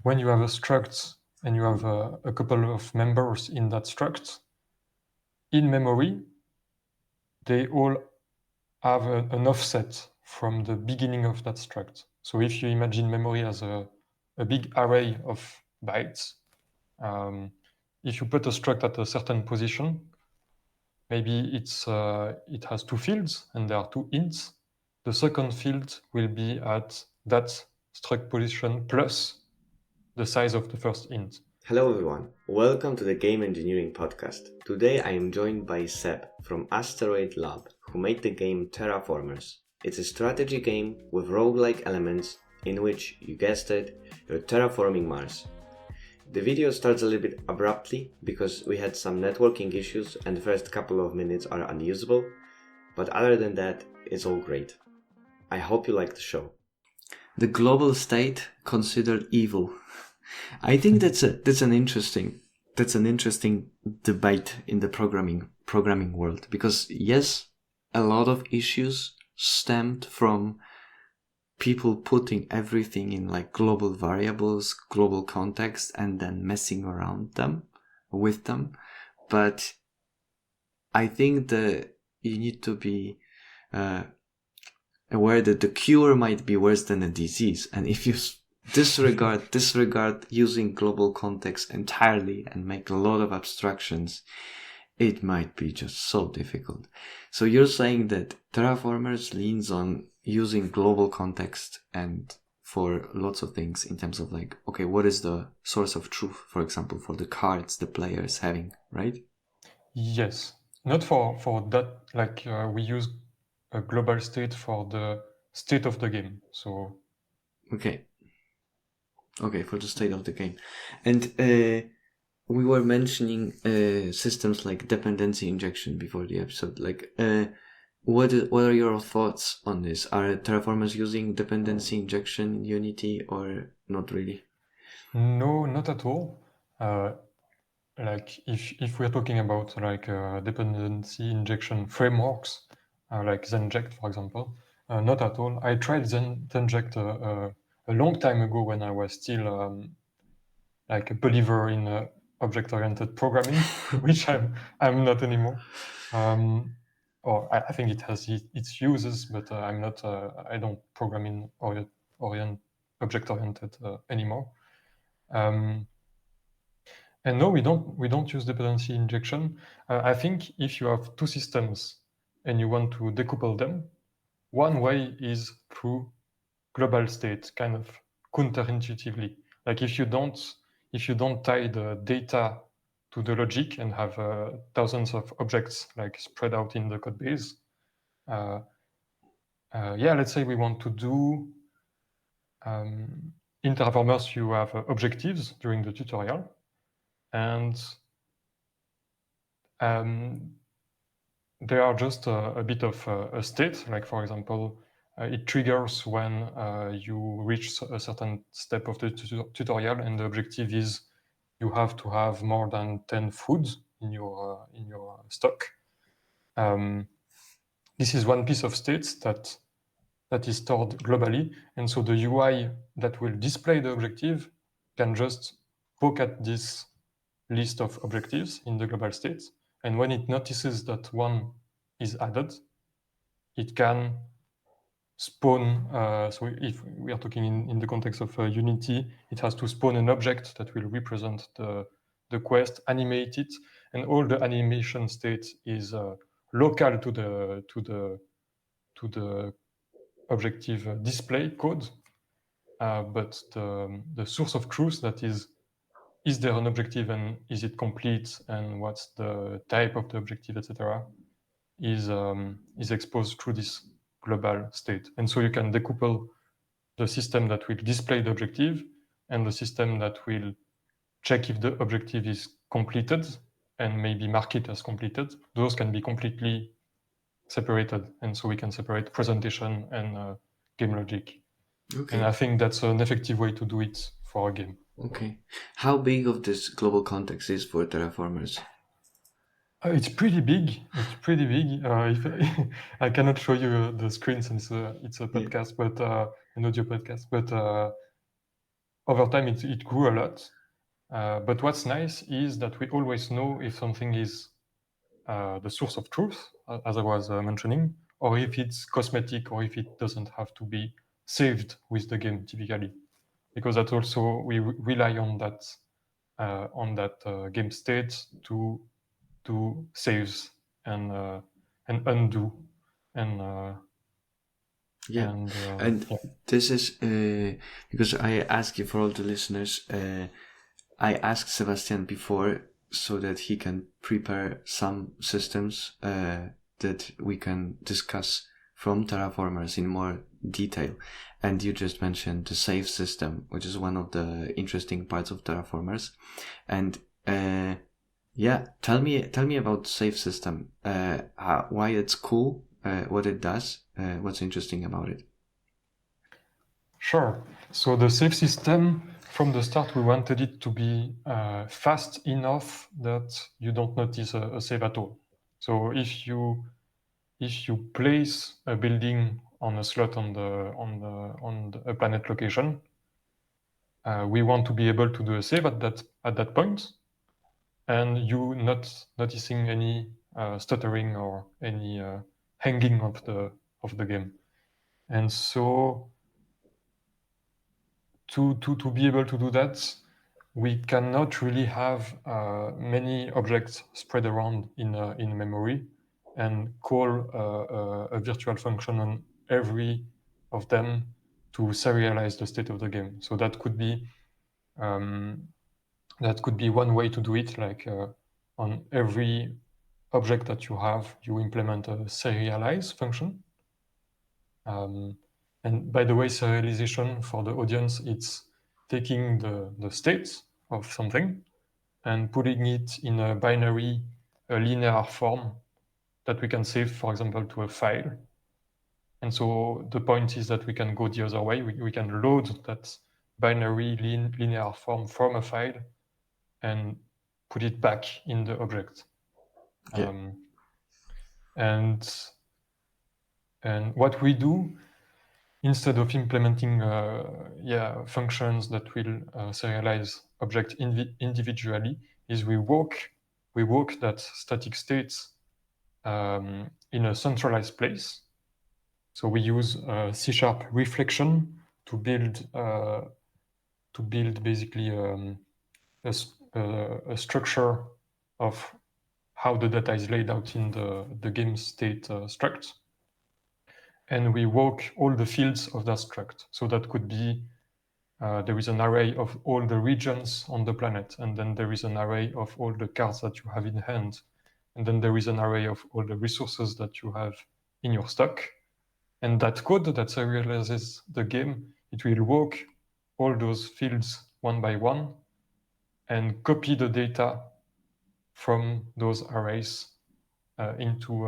when you have a struct and you have a couple of members in that struct, in memory, they all have an offset from the beginning of that struct. So if you imagine memory as a big array of bytes, if you put a struct at a certain position, maybe it has two fields and there are two ints. The second field will be at that struct position plus the size of the first int. Hello everyone, welcome to the Game Engineering Podcast. Today I am joined by Seb from Asteroid Lab, who made the game Terraformers. It's a strategy game with roguelike elements in which, you guessed it, you're terraforming Mars. The video starts a little bit abruptly because we had some networking issues and the first couple of minutes are unusable, but other than that, it's all great. I hope you like the show. The global state considered evil. I think that's an interesting debate in the programming world, because yes, a lot of issues stemmed from people putting everything in like global variables, global context, and then messing around with them. But I think that you need to be aware that the cure might be worse than a disease, and if you disregard using global context entirely and make a lot of abstractions, it might be just so difficult. So you're saying that Terraformers leans on using global context and for lots of things in terms of like, okay, what is the source of truth, for example, for the cards the player is having, right? Yes, not for that, like we use a global state for the state of the game. So Okay, for the state of the game. And we were mentioning systems like dependency injection before the episode. Like, what are your thoughts on this? Are Terraformers using dependency injection in Unity or not really? no, not at all. Like if we're talking about like dependency injection frameworks, like Zenject, for example, not at all. I tried Zenject a long time ago when I was still like a believer in object-oriented programming, which I'm not anymore. Or I think it has its uses, but I'm not. I don't program in object-oriented anymore. And no, we don't use dependency injection. I think if you have two systems and you want to decouple them, one way is through global state, kind of counterintuitively. Like if you don't tie the data to the logic and have thousands of objects like spread out in the code base, yeah, let's say we want to do in Terraformers, you have objectives during the tutorial, and they are just a bit of a state. Like for example, it triggers when you reach a certain step of the tutorial, and the objective is you have to have more than 10 foods in your stock. This is one piece of states that is stored globally, and so the UI that will display the objective can just poke at this list of objectives in the global state, and when it notices that one is added, it can spawn. So if we are talking in the context of Unity, it has to spawn an object that will represent the quest, animate it, and all the animation state is local to the objective display code. But the source of truth, that is there an objective and is it complete and what's the type of the objective, etc., is exposed through this global state. And so you can decouple the system that will display the objective and the system that will check if the objective is completed and maybe mark it as completed. Those can be completely separated. And so we can separate presentation and game logic. Okay. And I think that's an effective way to do it for a game. Okay. How big of this global context is for Terraformers? It's pretty big. It's pretty big. If I cannot show you the screen since it's a podcast, but an audio podcast. But over time it grew a lot. But what's nice is that we always know if something is the source of truth, as I was mentioning, or if it's cosmetic, or if it doesn't have to be saved with the game typically, because that also we rely on that game state to do saves and undo and Yeah, and yeah. this is because I ask you for all the listeners. I asked Sebastien before so that he can prepare some systems that we can discuss from Terraformers in more detail. And you just mentioned the save system, which is one of the interesting parts of Terraformers. And yeah, tell me about save system. Why it's cool, what it does, what's interesting about it. Sure. So the save system, from the start, we wanted it to be fast enough that you don't notice a save at all. So if you place a building on a slot on a planet location, we want to be able to do a save at that point, and you not noticing any stuttering or any hanging of the game. And so to be able to do that, we cannot really have many objects spread around in memory and call a virtual function on every of them to serialize the state of the game. So that could be one way to do it. Like on every object that you have, you implement a serialize function. And by the way, serialization for the audience, it's taking the state of something and putting it in a binary, a linear form that we can save, for example, to a file. And so the point is that we can go the other way. We can load that binary linear form from a file and put it back in the object. Yeah. And what we do, instead of implementing functions that will serialize objects individually, is we walk that static state in a centralized place. So we use C# reflection to build basically a structure of how the data is laid out in the game state struct. And we walk all the fields of that struct. So that could be, there is an array of all the regions on the planet, and then there is an array of all the cards that you have in hand, and then there is an array of all the resources that you have in your stock. And that code that serializes the game, it will walk all those fields one by one and copy the data from those arrays into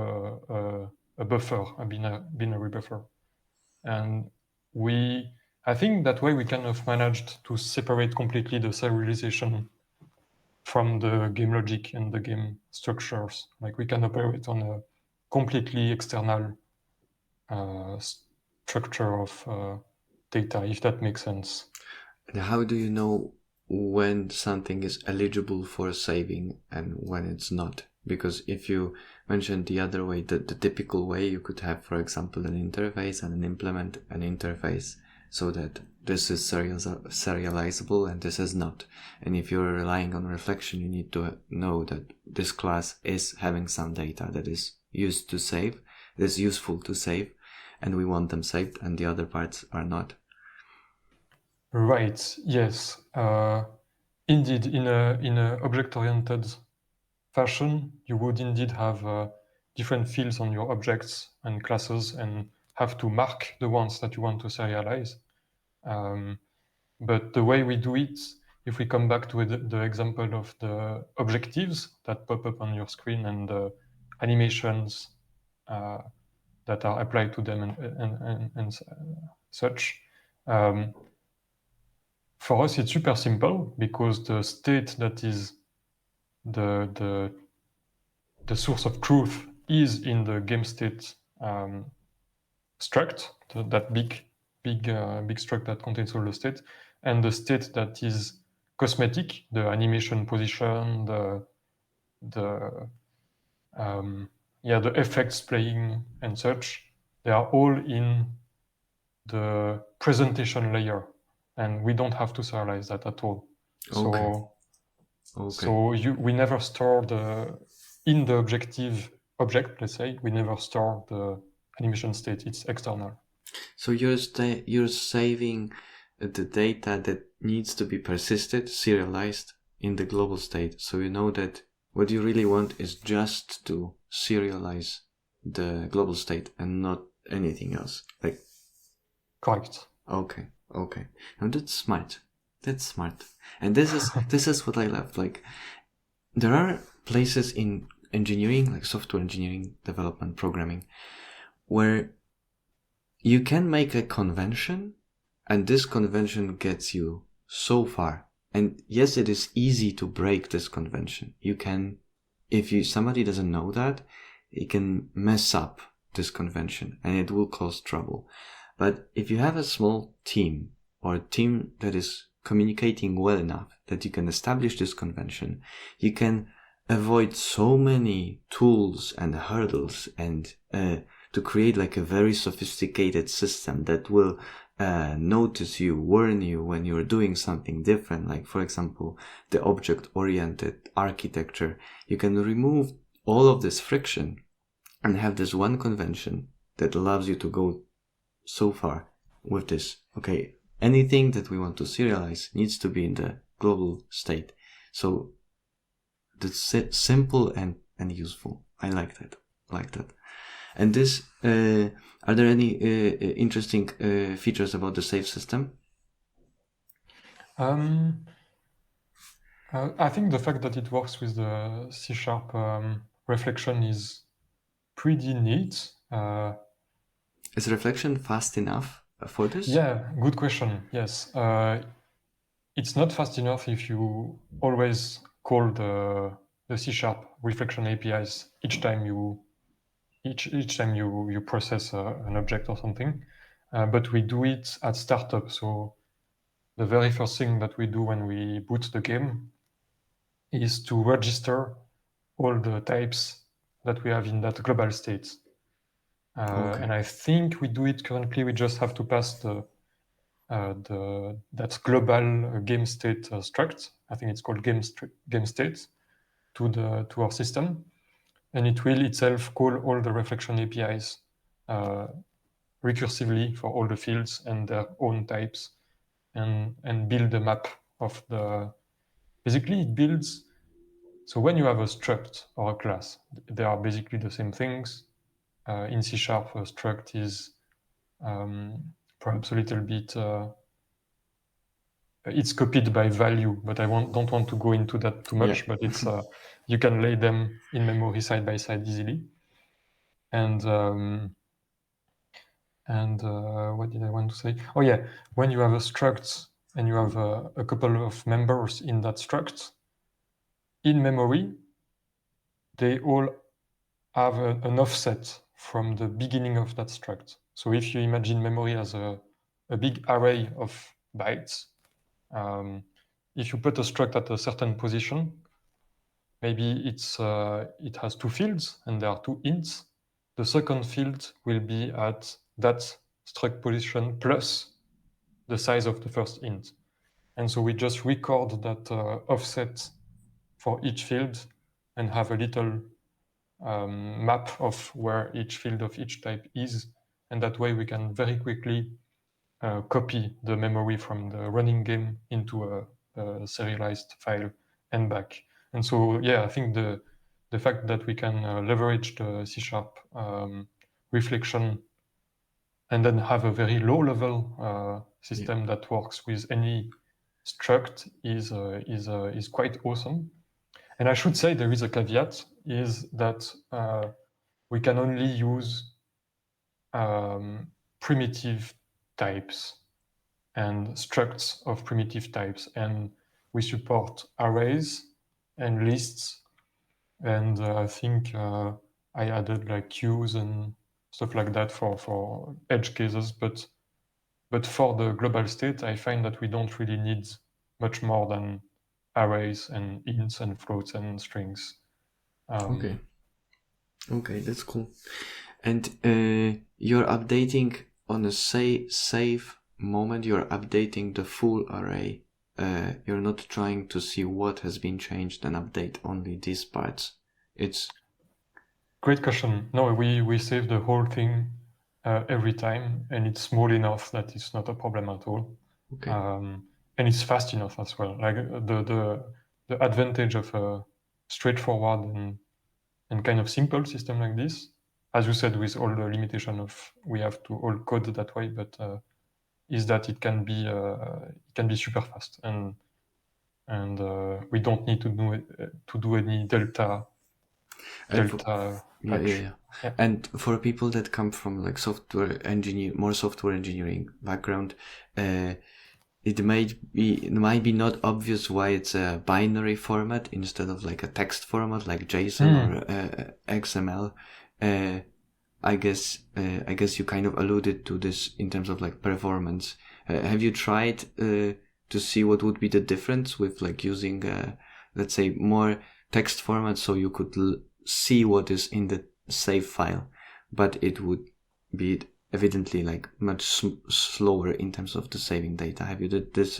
a buffer, a binary buffer. And I think that way we kind of managed to separate completely the serialization from the game logic and the game structures. Like we can operate on a completely external structure of data, if that makes sense. And how do you know when something is eligible for saving and when it's not? Because if you mentioned the other way, the typical way, you could have, for example, an interface and implement an interface so that this is serializable and this is not. And if you're relying on reflection, you need to know that this class is having some data that is used to save, that is useful to save, and we want them saved, and the other parts are not. Right. Yes. Indeed, in a object-oriented fashion, you would indeed have different fields on your objects and classes and have to mark the ones that you want to serialize. But the way we do it, if we come back to the example of the objectives that pop up on your screen and the animations that are applied to them and such, for us it's super simple because the state that is the source of truth is in the game state struct, that big struct that contains all the state, and the state that is cosmetic, the animation position, the effects playing and such, they are all in the presentation layer, and we don't have to serialize that at all. So we never store in the object, let's say, we never store the animation state. It's external. So you're saving the data that needs to be persisted, serialized in the global state. So you know that what you really want is just to serialize the global state and not anything else. Like, correct. Okay. Now that's smart. And this is what I love. Like, there are places in engineering, like software engineering, development, programming, where you can make a convention, and this convention gets you so far. And yes, it is easy to break this convention. You can, if somebody doesn't know that, it can mess up this convention and it will cause trouble. But if you have a small team or a team that is communicating well enough that you can establish this convention, you can avoid so many tools and hurdles and to create like a very sophisticated system that will notice you, warn you when you're doing something different. Like, for example, the object-oriented architecture. You can remove all of this friction and have this one convention that allows you to go so far with this. Okay, anything that we want to serialize needs to be in the global state. So that's simple and useful. I like that. And this, are there any interesting features about the save system? I think the fact that it works with the C# reflection is pretty neat. Is reflection fast enough for this? Yeah, good question. Yes. It's not fast enough if you always call the C# reflection APIs each time you process an object or something. But we do it at startup. So the very first thing that we do when we boot the game is to register all the types that we have in that global state. And I think we do it currently. We just have to pass that global game state struct. I think it's called game state to our system, and it will itself call all the reflection APIs recursively for all the fields and their own types, and build a map of the. Basically, it builds. So when you have a struct or a class, they are basically the same things. In C#, a struct is perhaps a little bit. It's copied by value, but I don't want to go into that too much. Yeah. But it's you can lay them in memory side by side easily. And what did I want to say? Oh yeah, when you have a struct and you have a couple of members in that struct, in memory, they all have an offset from the beginning of that struct. So if you imagine memory as a big array of bytes, if you put a struct at a certain position, maybe it has two fields and there are two ints. The second field will be at that struct position plus the size of the first int. And so we just record that offset for each field and have a little map of where each field of each type is. And that way we can very quickly copy the memory from the running game into a serialized file and back. And so, yeah, I think the fact that we can leverage the C# reflection and then have a very low-level system that works with any struct is quite awesome. And I should say there is a caveat, is that we can only use primitive types and structs of primitive types, and we support arrays and lists, and I think I added like queues and stuff like that for edge cases, but But for the global state, I find that we don't really need much more than arrays and ints and floats and strings. Okay, that's cool. And you're updating on a save moment, you're updating the full array. You're not trying to see what has been changed and update only these parts. It's great question. No, we save the whole thing every time, and it's small enough that it's not a problem at all. okay. And it's fast enough as well. Like the advantage of a straightforward and kind of simple system like this, as you said, with all the limitation of we have to all code that way, but is that it can be super fast, and we don't need to do any delta patch. Yeah. And for people that come from like software engineering background, it might be not obvious why it's a binary format instead of like a text format like JSON or XML. I guess you kind of alluded to this in terms of like performance. Have you tried to see what would be the difference with like using let's say more text format, so you could see what is in the save file, but it would be evidently like much slower in terms of the saving data? Have you did this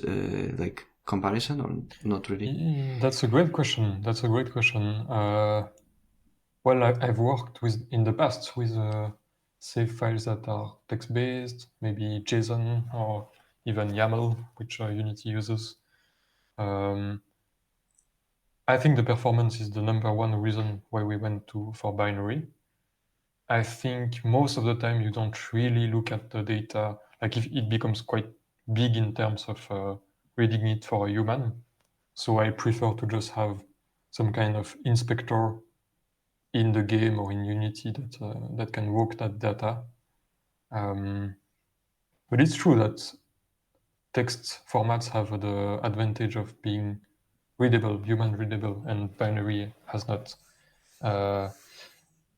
like comparison or not really? That's a great question. Well, I've worked in the past with save files that are text-based, maybe JSON or even YAML, which Unity uses. I think the performance is the number one reason why we went for binary. I think most of the time you don't really look at the data, like if it becomes quite big in terms of reading it for a human. So I prefer to just have some kind of inspector in the game or in Unity that can work that data. But it's true that text formats have the advantage of being readable, human readable, and binary has not.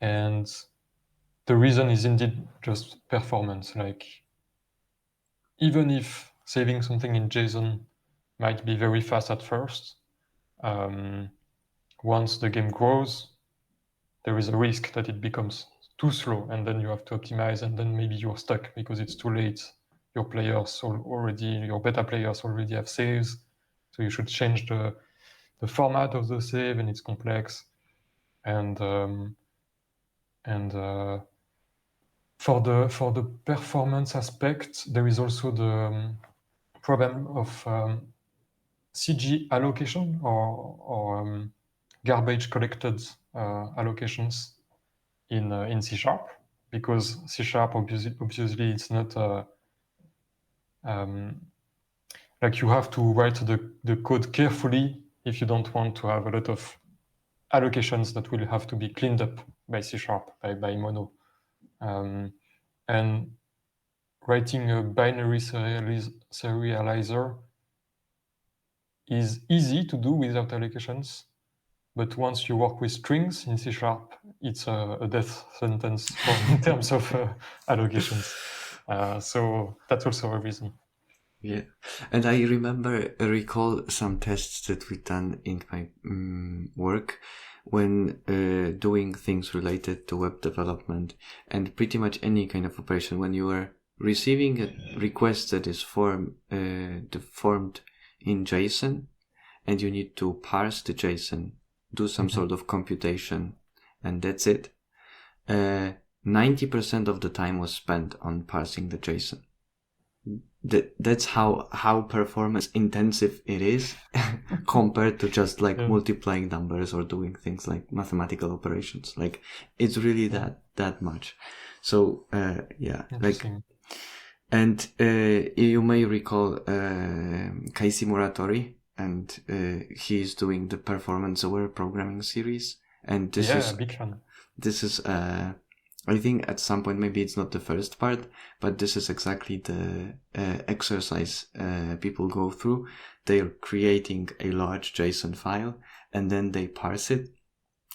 And the reason is indeed just performance. Like, even if saving something in JSON might be very fast at first, once the game grows, there is a risk that it becomes too slow, and then you have to optimize, and then maybe you're stuck because it's too late. Your beta players already have saves, so you should change the format of the save, and it's complex. And for the performance aspect, there is also the problem of CG allocation or garbage collected allocations in C#, because C# obviously it's not like you have to write the code carefully if you don't want to have a lot of allocations that will have to be cleaned up by C# by Mono. And writing a binary serializer is easy to do without allocations, but once you work with strings in C#, it's a death sentence in terms of allocations. So that's also a reason. Yeah, and I recall some tests that we've done in my work when doing things related to web development and pretty much any kind of operation. When you are receiving a request that is formed in JSON, and you need to parse the JSON, do some sort of computation, and that's it. 90% of the time was spent on parsing the JSON. That's how performance intensive it is compared to just like multiplying numbers or doing things like mathematical operations. Like it's really that much. So like, and you may recall Casey Muratori, and he's doing the performance aware programming series, and this is big fan. This is I think at some point, maybe it's not the first part, but this is exactly the exercise people go through. They're creating a large JSON file, and then they parse it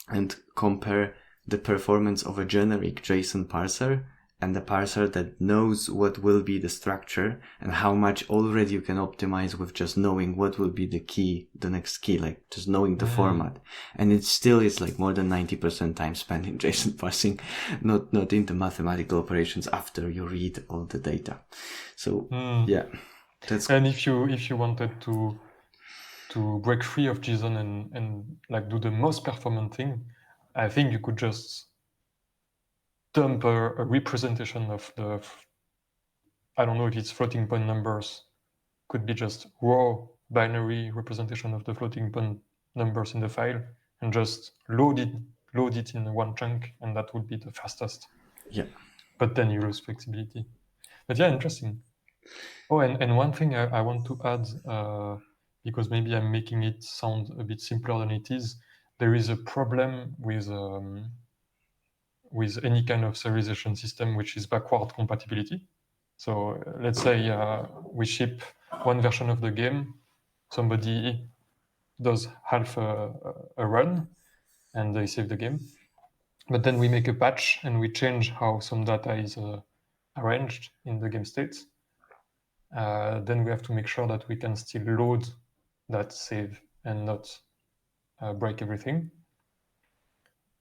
and compare the performance of a generic JSON parser and the parser that knows what will be the structure and how much already you can optimize with just knowing what will be the next key, like just knowing the format. And it still is like more than 90% time spent in JSON parsing, not in the mathematical operations after you read all the data. So yeah, that's. And if you wanted to break free of JSON and like do the most performant thing, I think you could just dump a representation of the, I don't know if it's floating point numbers, could be just raw binary representation of the floating point numbers in the file, and just load it in one chunk, and that would be the fastest. Yeah. But then you lose flexibility. But yeah, interesting. Oh, and one thing I want to add, because maybe I'm making it sound a bit simpler than it is, there is a problem with any kind of serialization system, which is backward compatibility. So let's say we ship one version of the game, somebody does half a run, and they save the game. But then we make a patch and we change how some data is arranged in the game state. Then we have to make sure that we can still load that save and not break everything.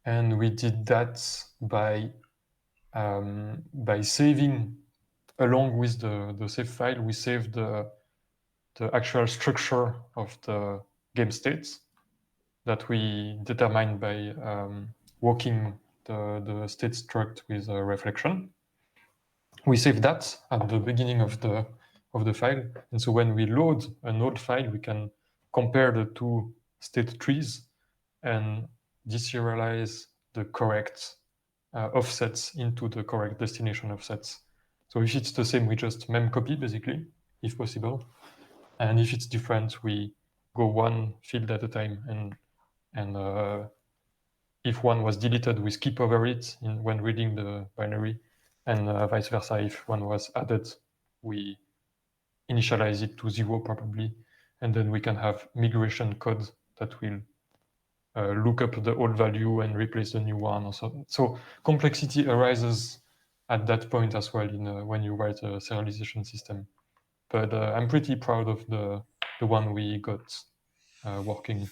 And we did that by saving, along with the save file, we saved the actual structure of the game states that we determined by walking the state struct with a reflection. We save that at the beginning of the file, and so when we load an old file, we can compare the two state trees and deserialize the correct offsets into the correct destination offsets. So if it's the same, we just memcopy basically, if possible. And if it's different, we go one field at a time. And if one was deleted, we skip over it when reading the binary. And vice versa, if one was added, we initialize it to 0 probably. And then we can have migration code that will look up the old value and replace the new one or so. So complexity arises at that point as well when you write a serialization system. But I'm pretty proud of the one we got working.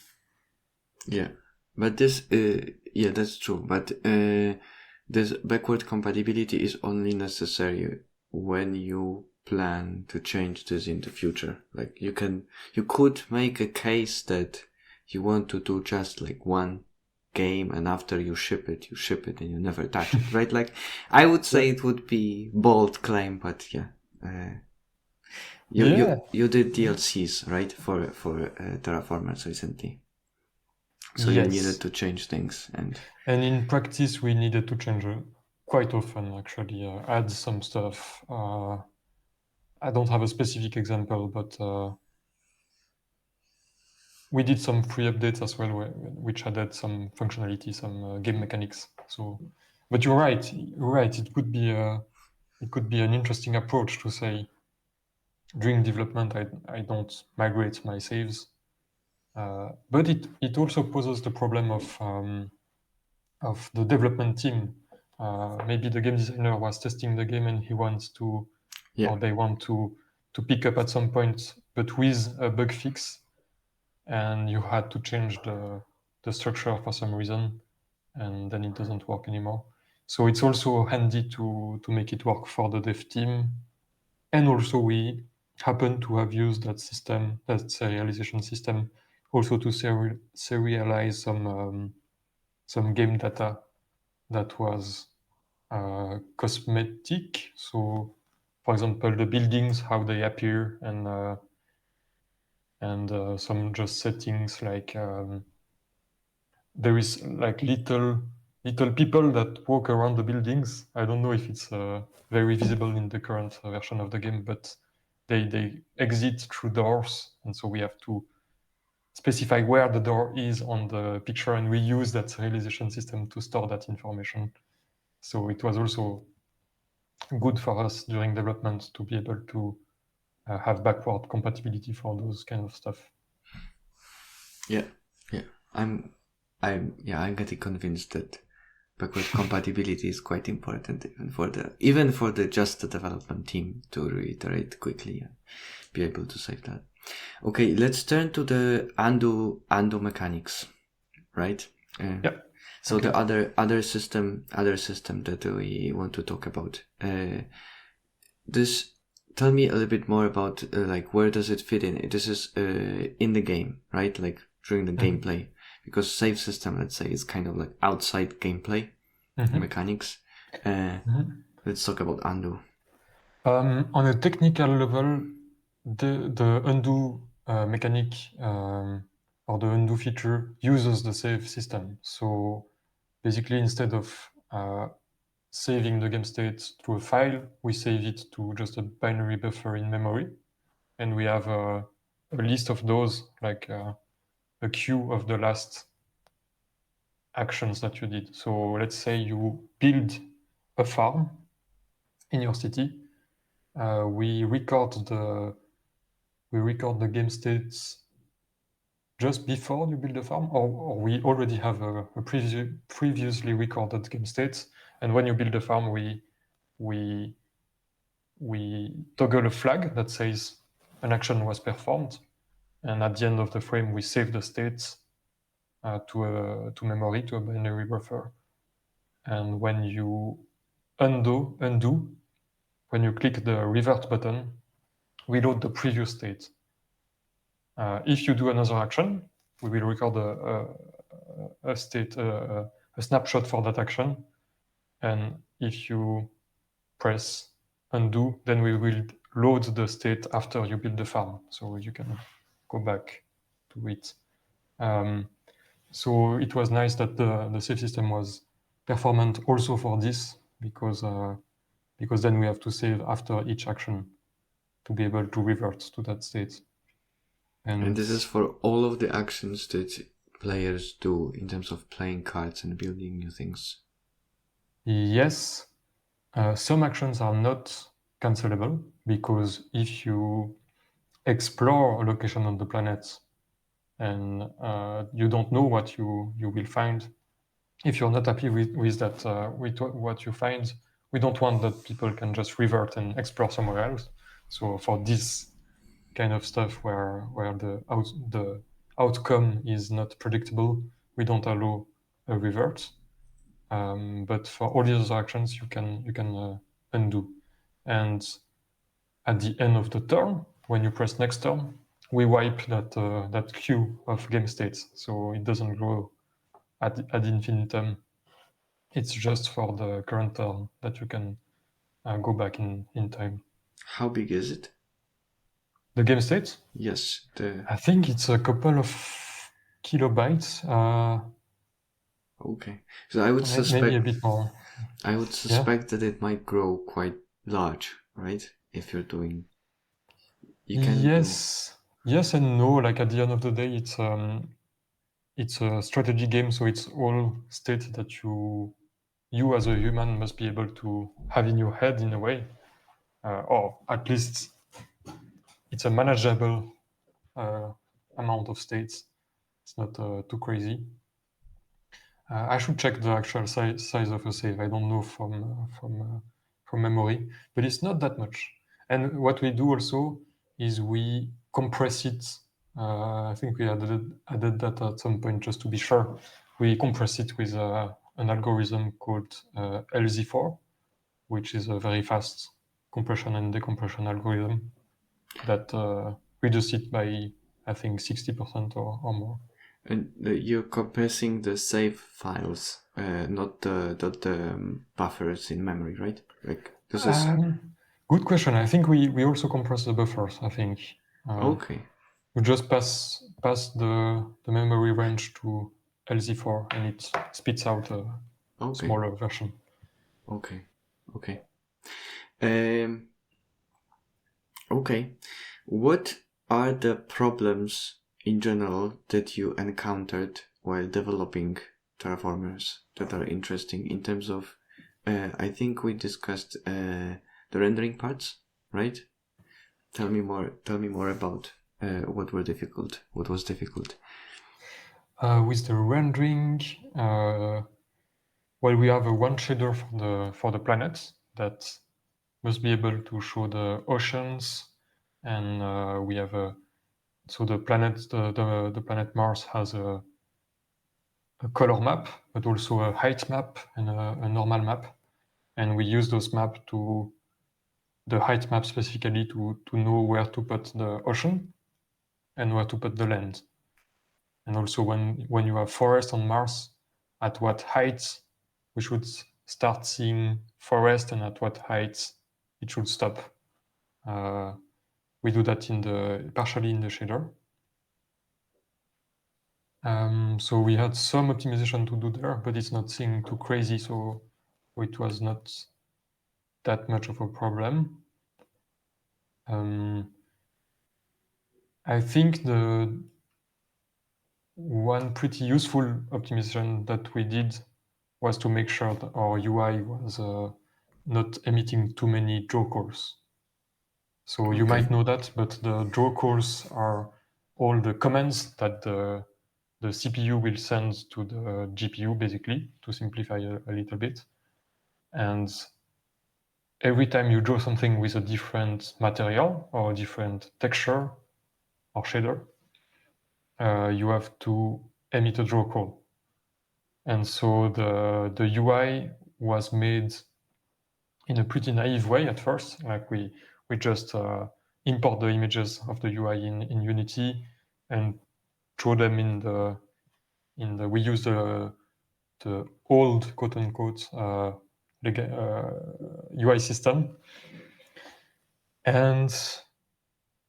Yeah, but this, yeah, that's true. But this backward compatibility is only necessary when you plan to change this in the future. Like you could make a case that you want to do just like one game, and after you ship it and you never touch it, right? Like I would say it would be bold claim, but yeah. You did DLCs, right, for Terraformers recently. So yes. You needed to change things, and in practice we needed to change quite often, actually, add some stuff. I don't have a specific example, but we did some free updates as well, which added some functionality, some game mechanics. So, but you're right. It could be an interesting approach to say, during development, I don't migrate my saves. But it also poses the problem of the development team. Maybe the game designer was testing the game and he wants to, or they want to pick up at some point, but with a bug fix, and you had to change the structure for some reason, and then it doesn't work anymore. So it's also handy to make it work for the dev team. And also we happen to have used that system, that serialization system, also to serialize some game data that was cosmetic. So, for example, the buildings, how they appear, and some just settings like there is like little people that walk around the buildings. I don't know if it's very visible in the current version of the game, but they exit through doors, and so we have to specify where the door is on the picture, and we use that serialization system to store that information. So it was also good for us during development to be able to have backward compatibility for those kind of stuff. Yeah. I'm getting convinced that backward compatibility is quite important even for the just the development team to reiterate quickly and be able to save that. Okay, let's turn to the undo mechanics, right? Yeah. So Okay. the other system that we want to talk about. Tell me a little bit more about like where does it fit in? This is in the game, right? Like during the gameplay, because save system, let's say, is kind of like outside gameplay mechanics. Let's talk about undo. On a technical level, the undo mechanic or the undo feature uses the save system. So basically, instead of saving the game state to a file, we save it to just a binary buffer in memory. And we have a list of those, like a queue of the last actions that you did. So let's say you build a farm in your city. We record the game states just before you build a farm, or we already have a previously recorded game states. And when you build a farm, we toggle a flag that says an action was performed, and at the end of the frame, we save the states to memory, to a binary buffer. And when you undo, when you click the revert button, we load the previous state. If you do another action, we will record a state, a snapshot for that action. And if you press undo, then we will load the state after you build the farm. So you can go back to it. So it was nice that the save system was performant also for this, because then we have to save after each action to be able to revert to that state. And this is for all of the actions that players do in terms of playing cards and building new things. Yes. Some actions are not cancelable, because if you explore a location on the planet and you don't know what you will find, if you're not happy with that, with what you find, we don't want that people can just revert and explore somewhere else. So for this kind of stuff where the outcome is not predictable, we don't allow a revert. But for all the other actions, you can undo. And at the end of the turn, when you press next turn, we wipe that queue of game states, so it doesn't grow ad infinitum. It's just for the current turn that you can go back in time. How big is it? The game state? Yes. I think it's a couple of kilobytes. Okay. So I would suspect maybe a bit more. I would suspect that it might grow quite large, right? If you're doing, you can. Yes and no. Like at the end of the day, it's a strategy game, so it's all state that you as a human must be able to have in your head in a way, or at least it's a manageable amount of states. It's not too crazy. I should check the actual size of a save. I don't know from memory, but it's not that much. And what we do also is we compress it. I think we added that at some point just to be sure. We compress it with an algorithm called LZ4, which is a very fast compression and decompression algorithm that reduces it by, I think, 60% or more. And you're compressing the save files, not the buffers in memory, right? Like this is. Good question. I think we also compress the buffers. I think. Okay. We just pass the memory range to LZ4, and it spits out a smaller version. Okay. Okay. What are the problems in general that you encountered while developing Terraformers that are interesting in terms of, I think we discussed the rendering parts, right? Tell me more about what was difficult. With the rendering, Well, we have a one shader for the planets that must be able to show the oceans, and we have the planet Mars has a color map, but also a height map and a normal map, and we use those maps the height map specifically to know where to put the ocean and where to put the land. And also when you have forest on Mars, at what height we should start seeing forest and at what height it should stop. We do that partially in the shader. So we had some optimization to do there, but it's nothing too crazy, so it was not that much of a problem. I think the one pretty useful optimization that we did was to make sure that our UI was not emitting too many draw calls. So you might know that, but the draw calls are all the commands that the CPU will send to the GPU, basically, to simplify a little bit. And every time you draw something with a different material or a different texture or shader, you have to emit a draw call. And so the UI was made in a pretty naive way at first. Like we just import the images of the UI in Unity and throw them we use the old quote unquote UI system. And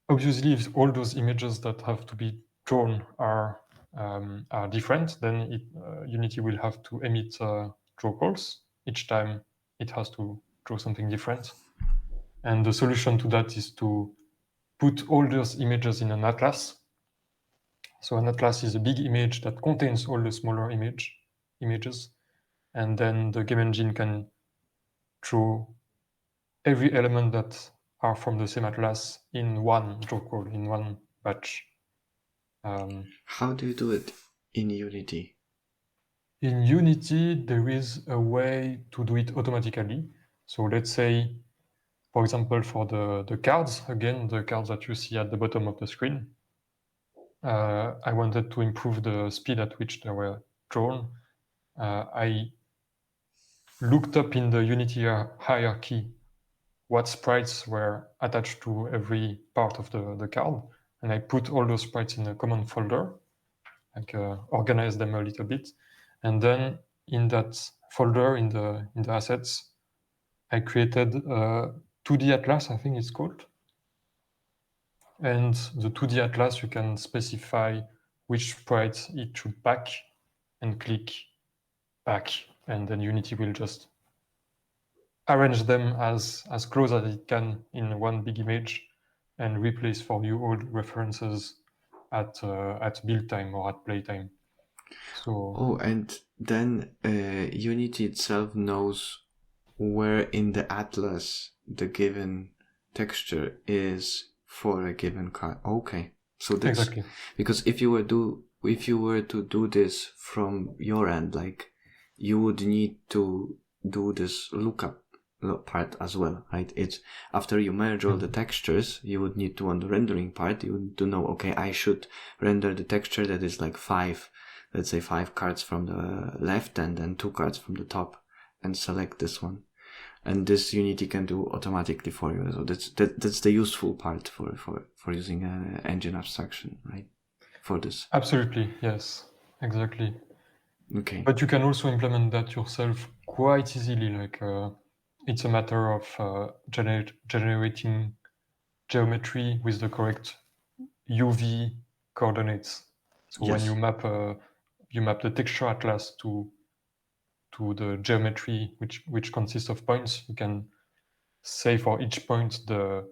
obviously, if all those images that have to be drawn are different, then Unity will have to emit draw calls each time it has to draw something different. And the solution to that is to put all those images in an atlas. So an atlas is a big image that contains all the smaller images, and then the game engine can draw every element that are from the same atlas in one draw call, in one batch. How do you do it in Unity? In Unity, there is a way to do it automatically. So let's say, for example, for the cards, again, the cards that you see at the bottom of the screen, I wanted to improve the speed at which they were drawn. I looked up in the Unity hierarchy what sprites were attached to every part of the card, and I put all those sprites in a common folder, like organize them a little bit, and then in that folder in the assets, I created a 2D atlas, I think it's called. And the 2D atlas, you can specify which sprites it should pack and click pack, and then Unity will just arrange them as close as it can in one big image and replace for you all references at build time or at play time. So and then Unity itself knows where in the atlas the given texture is for a given card. Okay, so that's exactly, because if you were to do this from your end, like you would need to do this lookup part as well, right? It's after you merge all the textures, you would need to, on the rendering part, you would to know, okay, I should render the texture that is like let's say 5 cards from the left and then 2 cards from the top, and select this one. And this Unity can do automatically for you. So that's the useful part for using engine abstraction, right? For this. Absolutely, yes, exactly. Okay. But you can also implement that yourself quite easily. Like it's a matter of generating geometry with the correct UV coordinates. So when you map the texture atlas to the geometry, which consists of points, you can say for each point the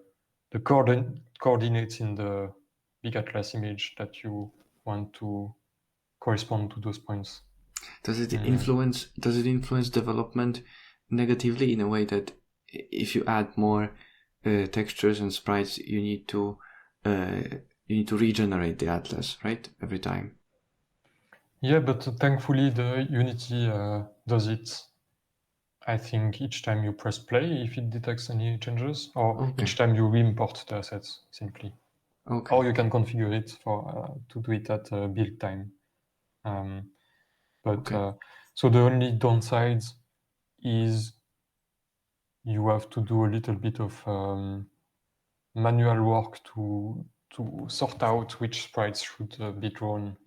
coordinates in the big atlas image that you want to correspond to those points. Does it influence development negatively in a way that if you add more textures and sprites, you need to regenerate the atlas, right, every time? Yeah, but thankfully the Unity does it I think each time you press play, if it detects any changes, or Okay. each time you re-import the assets simply. Okay. Or you can configure it for to do it at build time. But Okay. so the only downside is you have to do a little bit of manual work to sort out which sprites should be drawn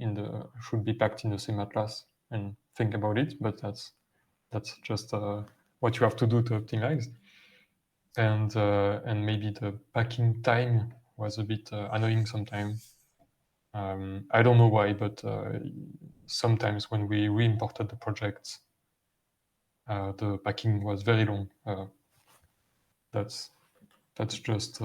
should be packed in the same atlas and think about it. But that's just what you have to do to optimize. And maybe the packing time was a bit annoying sometimes. I don't know why, but sometimes when we re-imported the project, the packing was very long. That's just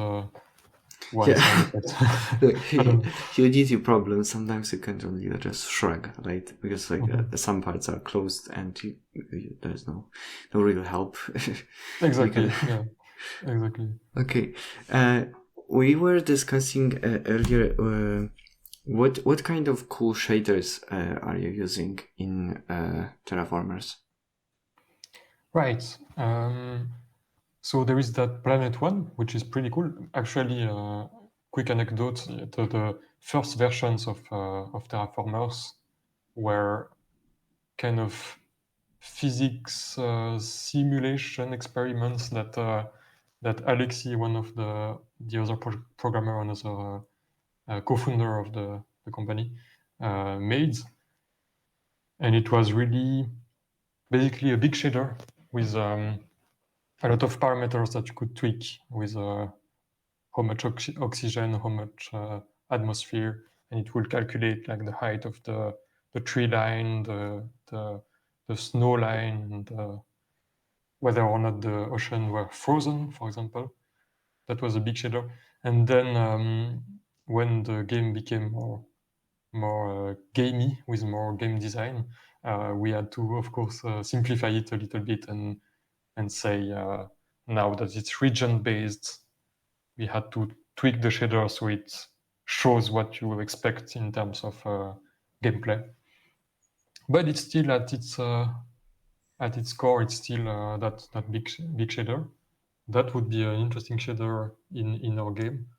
one side effect. Look, I don't know. Unity problem. Sometimes you can't only just shrug, right? Because like Mhm. some parts are closed and there's no real help. Exactly. can- Yeah. Exactly. Okay. We were discussing earlier. What kind of cool shaders are you using in Terraformers? Right. So there is that planet one, which is pretty cool. Actually, quick anecdote: the first versions of Terraformers were kind of physics simulation experiments that Alexi, one of the other programmer, another co-founder of the company, made, and it was really basically a big shader with a lot of parameters that you could tweak with how much oxygen, how much atmosphere, and it will calculate like the height of the tree line, the snow line, and whether or not the ocean were frozen, for example. That was a big shader. And then when the game became more gamey with more game design, we had to, of course, simplify it a little bit and say now that it's region based, we had to tweak the shader so it shows what you expect in terms of gameplay. But it's still at its core, it's still that big shader. That would be an interesting shader in our game.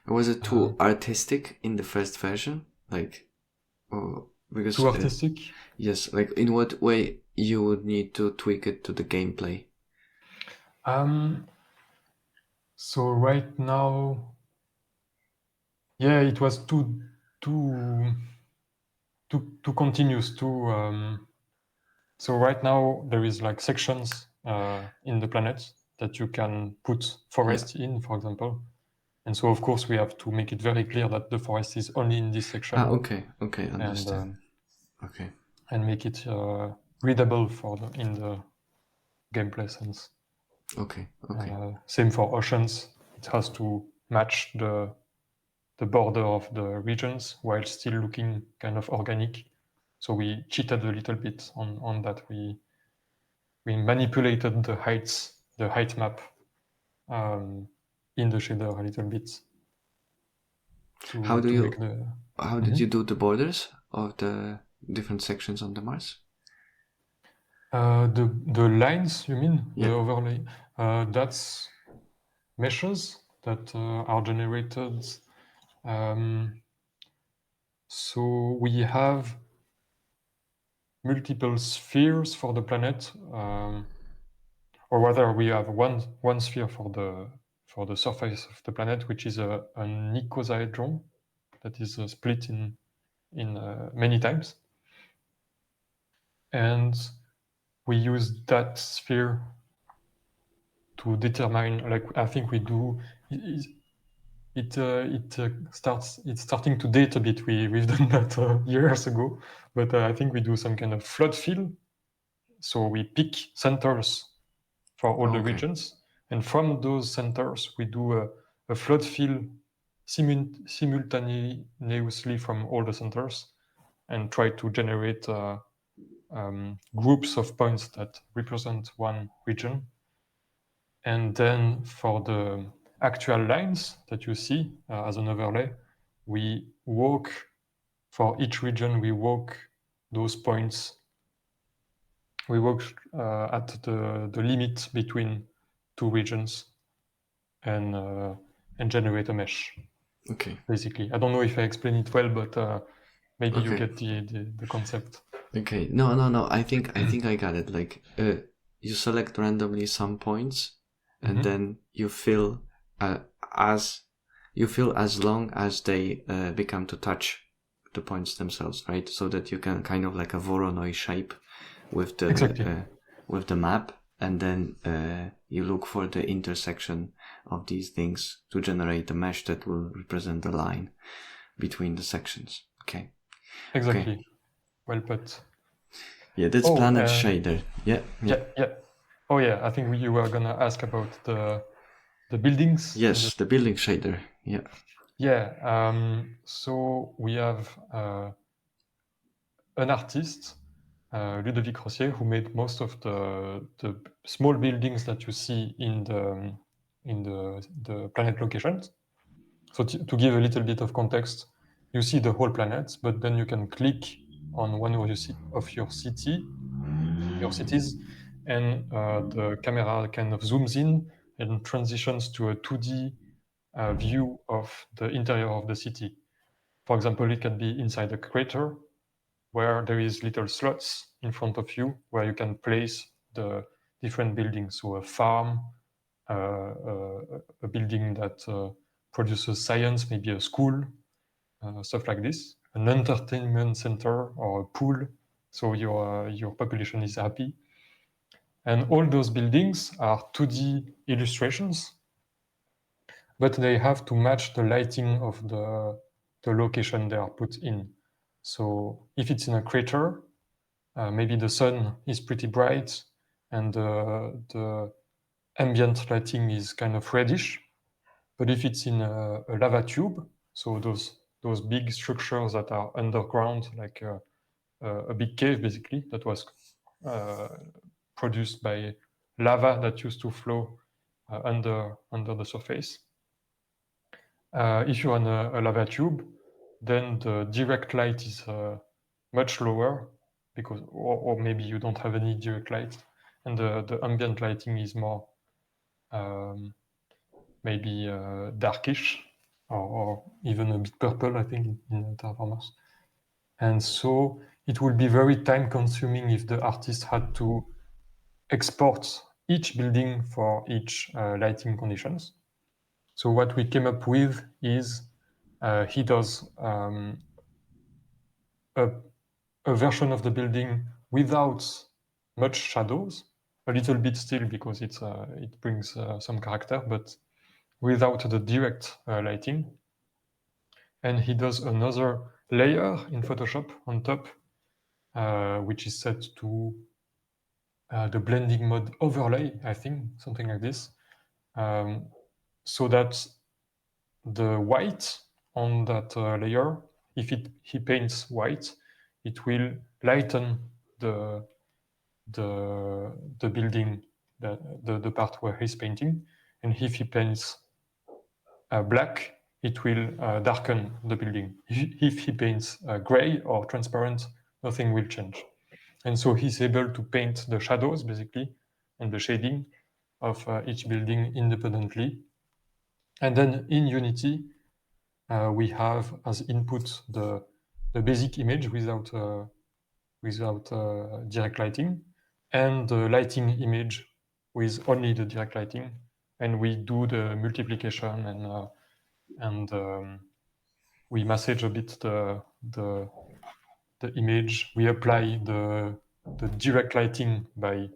Was it too artistic in the first version? Like, because Too artistic? yes, like in what way you would need to tweak it to the gameplay? So right now, yeah, it was too continuous. So right now there is like sections in the planet that you can put forest in, for example. And so of course we have to make it very clear that the forest is only in this section. Okay, understand. Okay. And make it readable in the gameplay sense. Okay. Same for oceans. It has to match the border of the regions while still looking kind of organic. So we cheated a little bit on that. We manipulated the height map in the shader a little bit How make the. How did you do the borders of the different sections on the Mars? The lines, you mean? Yeah. The overlay? That's meshes that are generated. So we have multiple spheres for the planet, or rather, we have one sphere for the surface of the planet, which is an icosahedron that is split in many times, and we use that sphere to determine. Like I think we do. It's starting to date a bit. We've done that years ago, but I think we do some kind of flood fill. So we pick centers for all the regions, and from those centers we do a flood fill simultaneously from all the centers, and try to generate groups of points that represent one region. And then for the actual lines that you see as an overlay, we walk for each region, we walk those points we work at the limit between two regions and generate a mesh. Okay. Basically, I don't know if I explain it well, but maybe you Okay. get the concept. Okay. No. I think I got it. Like, you select randomly some points, and then you fill as long as they become to touch the points themselves, right? So that you can kind of like a Voronoi shape with the Exactly. with the map, and then you look for the intersection of these things to generate a mesh that will represent the line between the sections. Okay. Exactly. Okay. Well put. Yeah, that's Oh, planet shader. Yeah. yeah. Oh, yeah. I think you were gonna ask about the buildings. Yes, the building shader. Yeah. Yeah. So we have an artist, Ludovic Rossier, who made most of the small buildings that you see in the planet locations. So to give a little bit of context, you see the whole planet, but then you can click on one of your cities, and the camera kind of zooms in and transitions to a 2D view of the interior of the city. For example, it can be inside a crater where there is little slots in front of you where you can place the different buildings. So a farm, a building that produces science, maybe a school, stuff like this, an entertainment center or a pool. So your population is happy. And all those buildings are 2D illustrations, but they have to match the lighting of the location they are put in. So if it's in a crater, maybe the sun is pretty bright and the ambient lighting is kind of reddish. But if it's in a lava tube, so those big structures that are underground, like a big cave basically, that was produced by lava that used to flow under the surface. If you're on a lava tube, then the direct light is much lower because, or maybe you don't have any direct light, and the ambient lighting is more maybe darkish or even a bit purple, I think, in Terraformers. And so it will be very time consuming if the artist had to export each building for each lighting conditions. So what we came up with is he does a version of the building without much shadows, a little bit still because it brings some character, but without the direct lighting. And he does another layer in Photoshop on top, which is set to the blending mode overlay, I think, something like this, so that the white on that layer, if he paints white, it will lighten the building, the part where he's painting, and if he paints black, it will darken the building. If he paints gray or transparent, nothing will change. And so he's able to paint the shadows basically and the shading of each building independently. And then in Unity, we have as input the basic image without direct lighting, and the lighting image with only the direct lighting. And we do the multiplication and we massage a bit the image. We apply the direct lighting by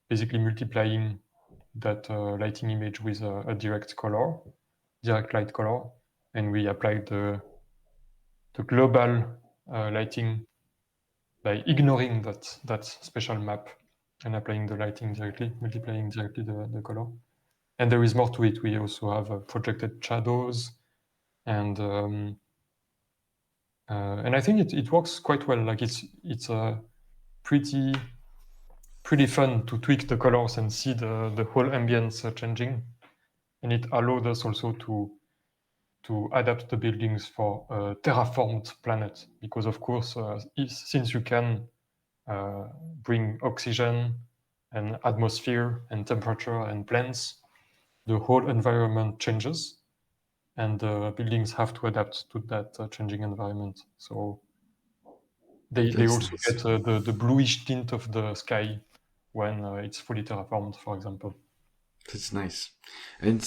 basically multiplying that lighting image with a direct light color, and we apply the global lighting by ignoring that special map and applying the lighting directly, multiplying directly the color. And there is more to it. We also have projected shadows, and I think it works quite well. Like it's pretty fun to tweak the colors and see the whole ambience changing, and it allowed us also to adapt the buildings for a terraformed planet, because of course, since you can bring oxygen and atmosphere and temperature and plants, the whole environment changes, and the buildings have to adapt to that changing environment. So they That's also nice. get the bluish tint of the sky when it's fully terraformed, for example. That's nice. And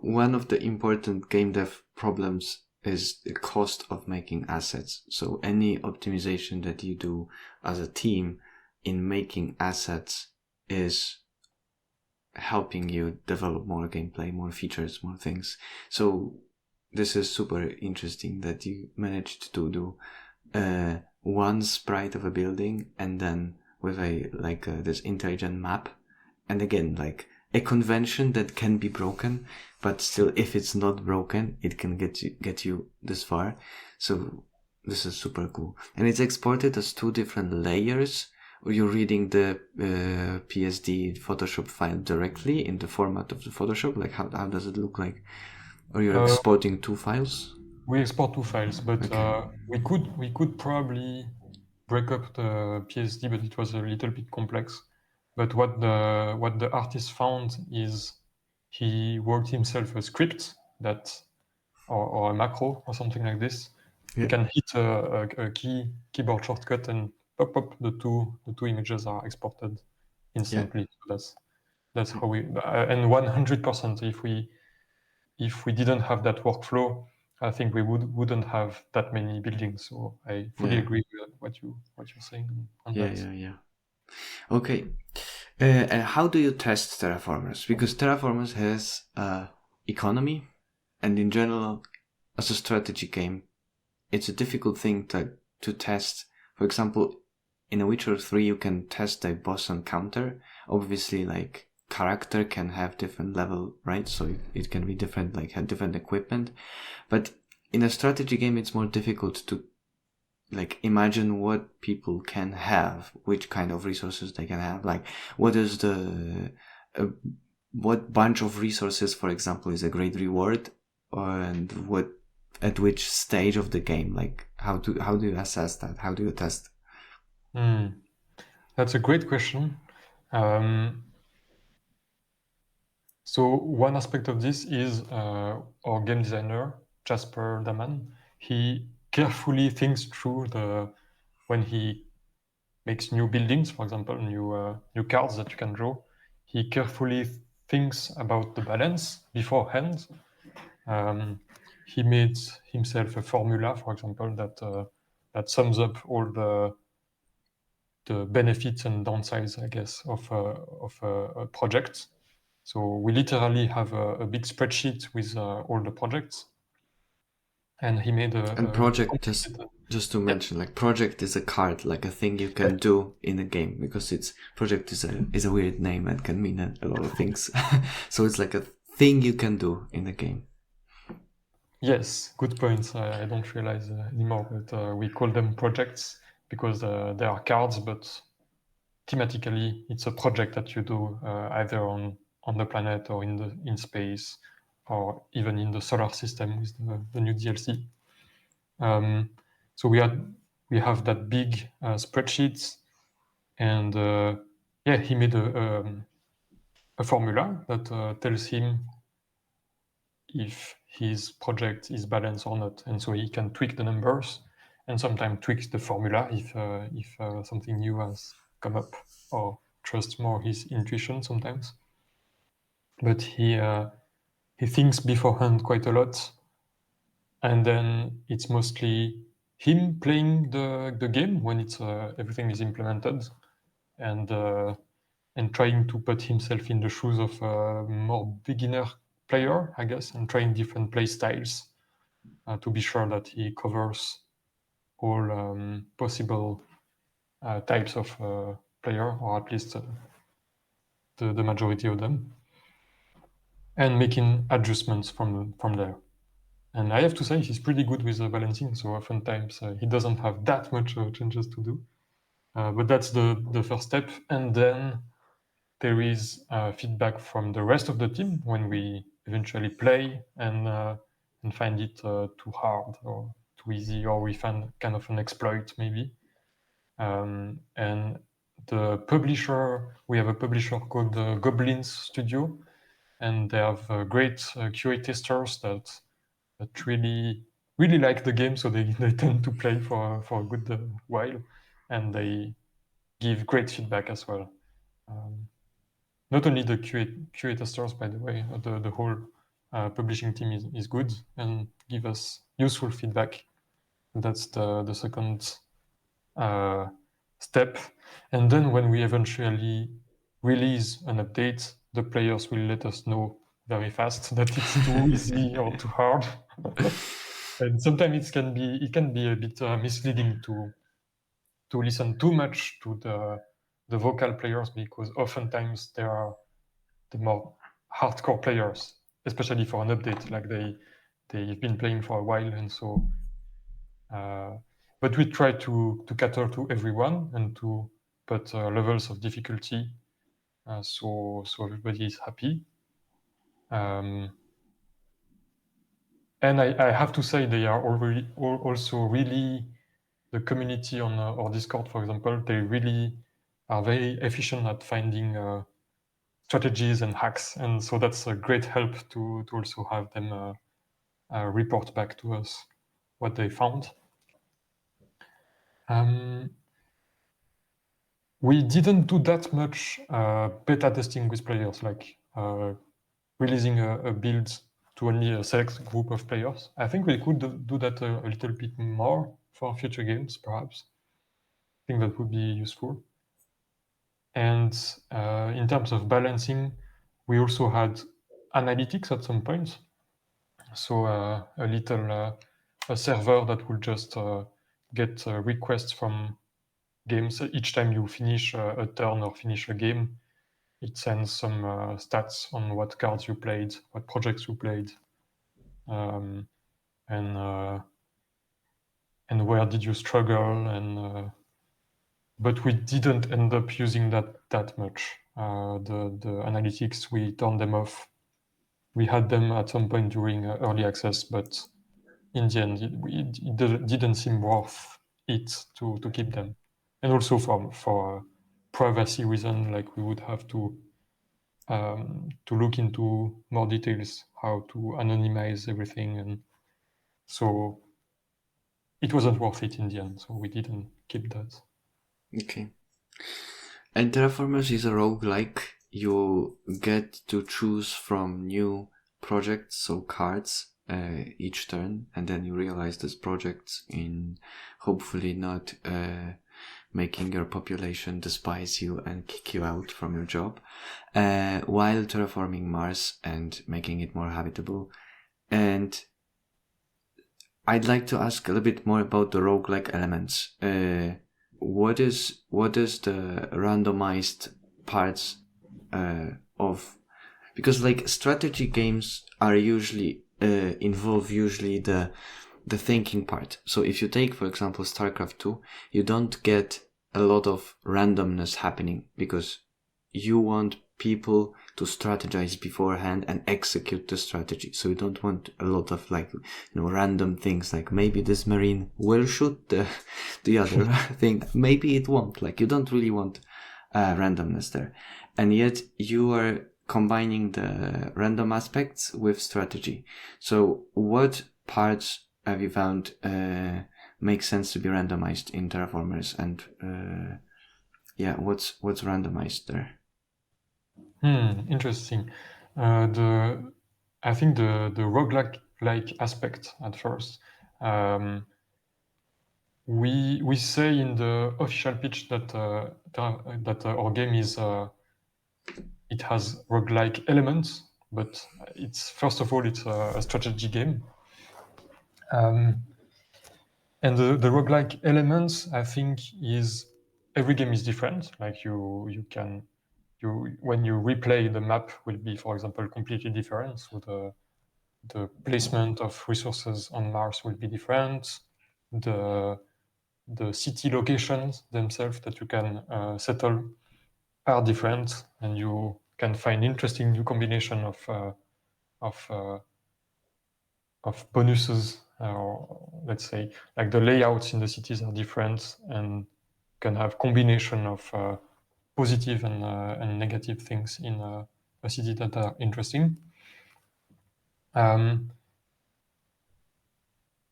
one of the important game dev problems is the cost of making assets. So any optimization that you do as a team in making assets is helping you develop more gameplay, more features, more things. So this is super interesting that you managed to do one sprite of a building and then with this intelligent map, and again like a convention that can be broken, but still if it's not broken it can get you this far. So this is super cool, and it's exported as two different layers. Or you're reading the PSD Photoshop file directly in the format of the Photoshop? Like how does it look like? Or you're exporting two files? We export two files, but Okay. we could probably break up the PSD, but it was a little bit complex. But what the artist found is he worked himself a script that or a macro or something like this. Yeah. You can hit a keyboard shortcut and pop up the two images are exported instantly. So that's how we and 100% if we didn't have that workflow, I think we wouldn't have that many buildings. So I fully Yeah. agree with what you're saying on Yeah, that. yeah. Okay. How do you test Terraformers? Because Terraformers has economy, and in general, as a strategy game, it's a difficult thing to test. For example, in a Witcher 3, you can test a boss encounter. Obviously, like character can have different level, right? So it can be different, like have different equipment. But in a strategy game, it's more difficult to like imagine what people can have, which kind of resources they can have. Like what is what bunch of resources, for example, is a great reward, and what at which stage of the game, like how do you assess that? How do you test? That's a great question. So one aspect of this is our game designer, Jasper Daman. He carefully thinks through when he makes new buildings, for example, new cards that you can draw. He carefully thinks about the balance beforehand. He made himself a formula, for example, that sums up all the benefits and downsides, I guess, of a project. So we literally have a big spreadsheet with all the projects, and he made And a project, complicated. just to Yep. mention, like project is a card, like a thing you Yeah. can do in a game, because it's project is a weird name and can mean a lot of things. So it's like a thing you can do in a game. Yes, good points. I don't realize anymore, but we call them projects because they are cards, but thematically it's a project that you do either on the planet or in space or even in the solar system with the new DLC. So we have that big spreadsheet, and yeah, he made a formula that tells him if his project is balanced or not, and so he can tweak the numbers and sometimes tweak the formula if something new has come up or trust more his intuition sometimes. But he thinks beforehand quite a lot, and then it's mostly him playing the game when it's everything is implemented, and trying to put himself in the shoes of a more beginner player, I guess, and trying different play styles to be sure that he covers all possible types of player, or at least the majority of them, and making adjustments from there. And I have to say, he's pretty good with balancing. So oftentimes he doesn't have that much changes to do. But that's the first step. And then there is feedback from the rest of the team when we eventually play and find it too hard or too easy, or we find kind of an exploit maybe. And the publisher, we have a publisher called Goblinz Studio, and they have great QA testers that really like the game, so they tend to play for a good while, and they give great feedback as well. Not only the QA testers, by the way, the whole publishing team is good and give us useful feedback. That's the second step. And then when we eventually release an update, the players will let us know very fast that it's too easy or too hard. And sometimes it can be a bit misleading to listen too much to the vocal players, because oftentimes they are the more hardcore players, especially for an update. Like they've been playing for a while, and so. But we try to cater to everyone and to put levels of difficulty so everybody is happy. And I have to say they are already also really, the community on our Discord, for example, they really are very efficient at finding strategies and hacks, and so that's a great help to also have them report back to us what they found. We didn't do that much beta testing with players, like releasing a build to only a select group of players. I think we could do that a little bit more for future games, perhaps. I think that would be useful. And in terms of balancing, we also had analytics at some point. So a little a server that will just get requests from games each time you finish a turn or finish a game. It sends some stats on what cards you played, what projects you played, and where did you struggle. And but we didn't end up using that much. The analytics, we turned them off. We had them at some point during early access, but in the end, it didn't seem worth it to keep them. And also for privacy reason, like we would have to look into more details, how to anonymize everything, and so it wasn't worth it in the end. So we didn't keep that. Okay. And Terraformers is a roguelike. You get to choose from new projects, so cards, each turn, and then you realize those projects in hopefully not making your population despise you and kick you out from your job, while terraforming Mars and making it more habitable. And I'd like to ask a little bit more about the roguelike elements. What is the randomized parts of, because like strategy games are usually involve usually the thinking part. So if you take, for example, StarCraft 2, you don't get a lot of randomness happening because you want people to strategize beforehand and execute the strategy. So you don't want a lot of random things, like maybe this marine will shoot the other thing, maybe it won't. Like you don't really want randomness there. And yet you are combining the random aspects with strategy. So what parts have you found make sense to be randomized in Terraformers, and what's randomized there? Interesting. I think the roguelike aspect at first. We say in the official pitch that our game is it has roguelike elements, but it's first of all it's a strategy game. And the roguelike elements, I think, is every game is different. Like when you replay, the map will be, for example, completely different. So the placement of resources on Mars will be different. The city locations themselves that you can settle are different, and you can find interesting new combination of bonuses, or let's say like the layouts in the cities are different, and can have combination of positive and negative things in a city that are interesting.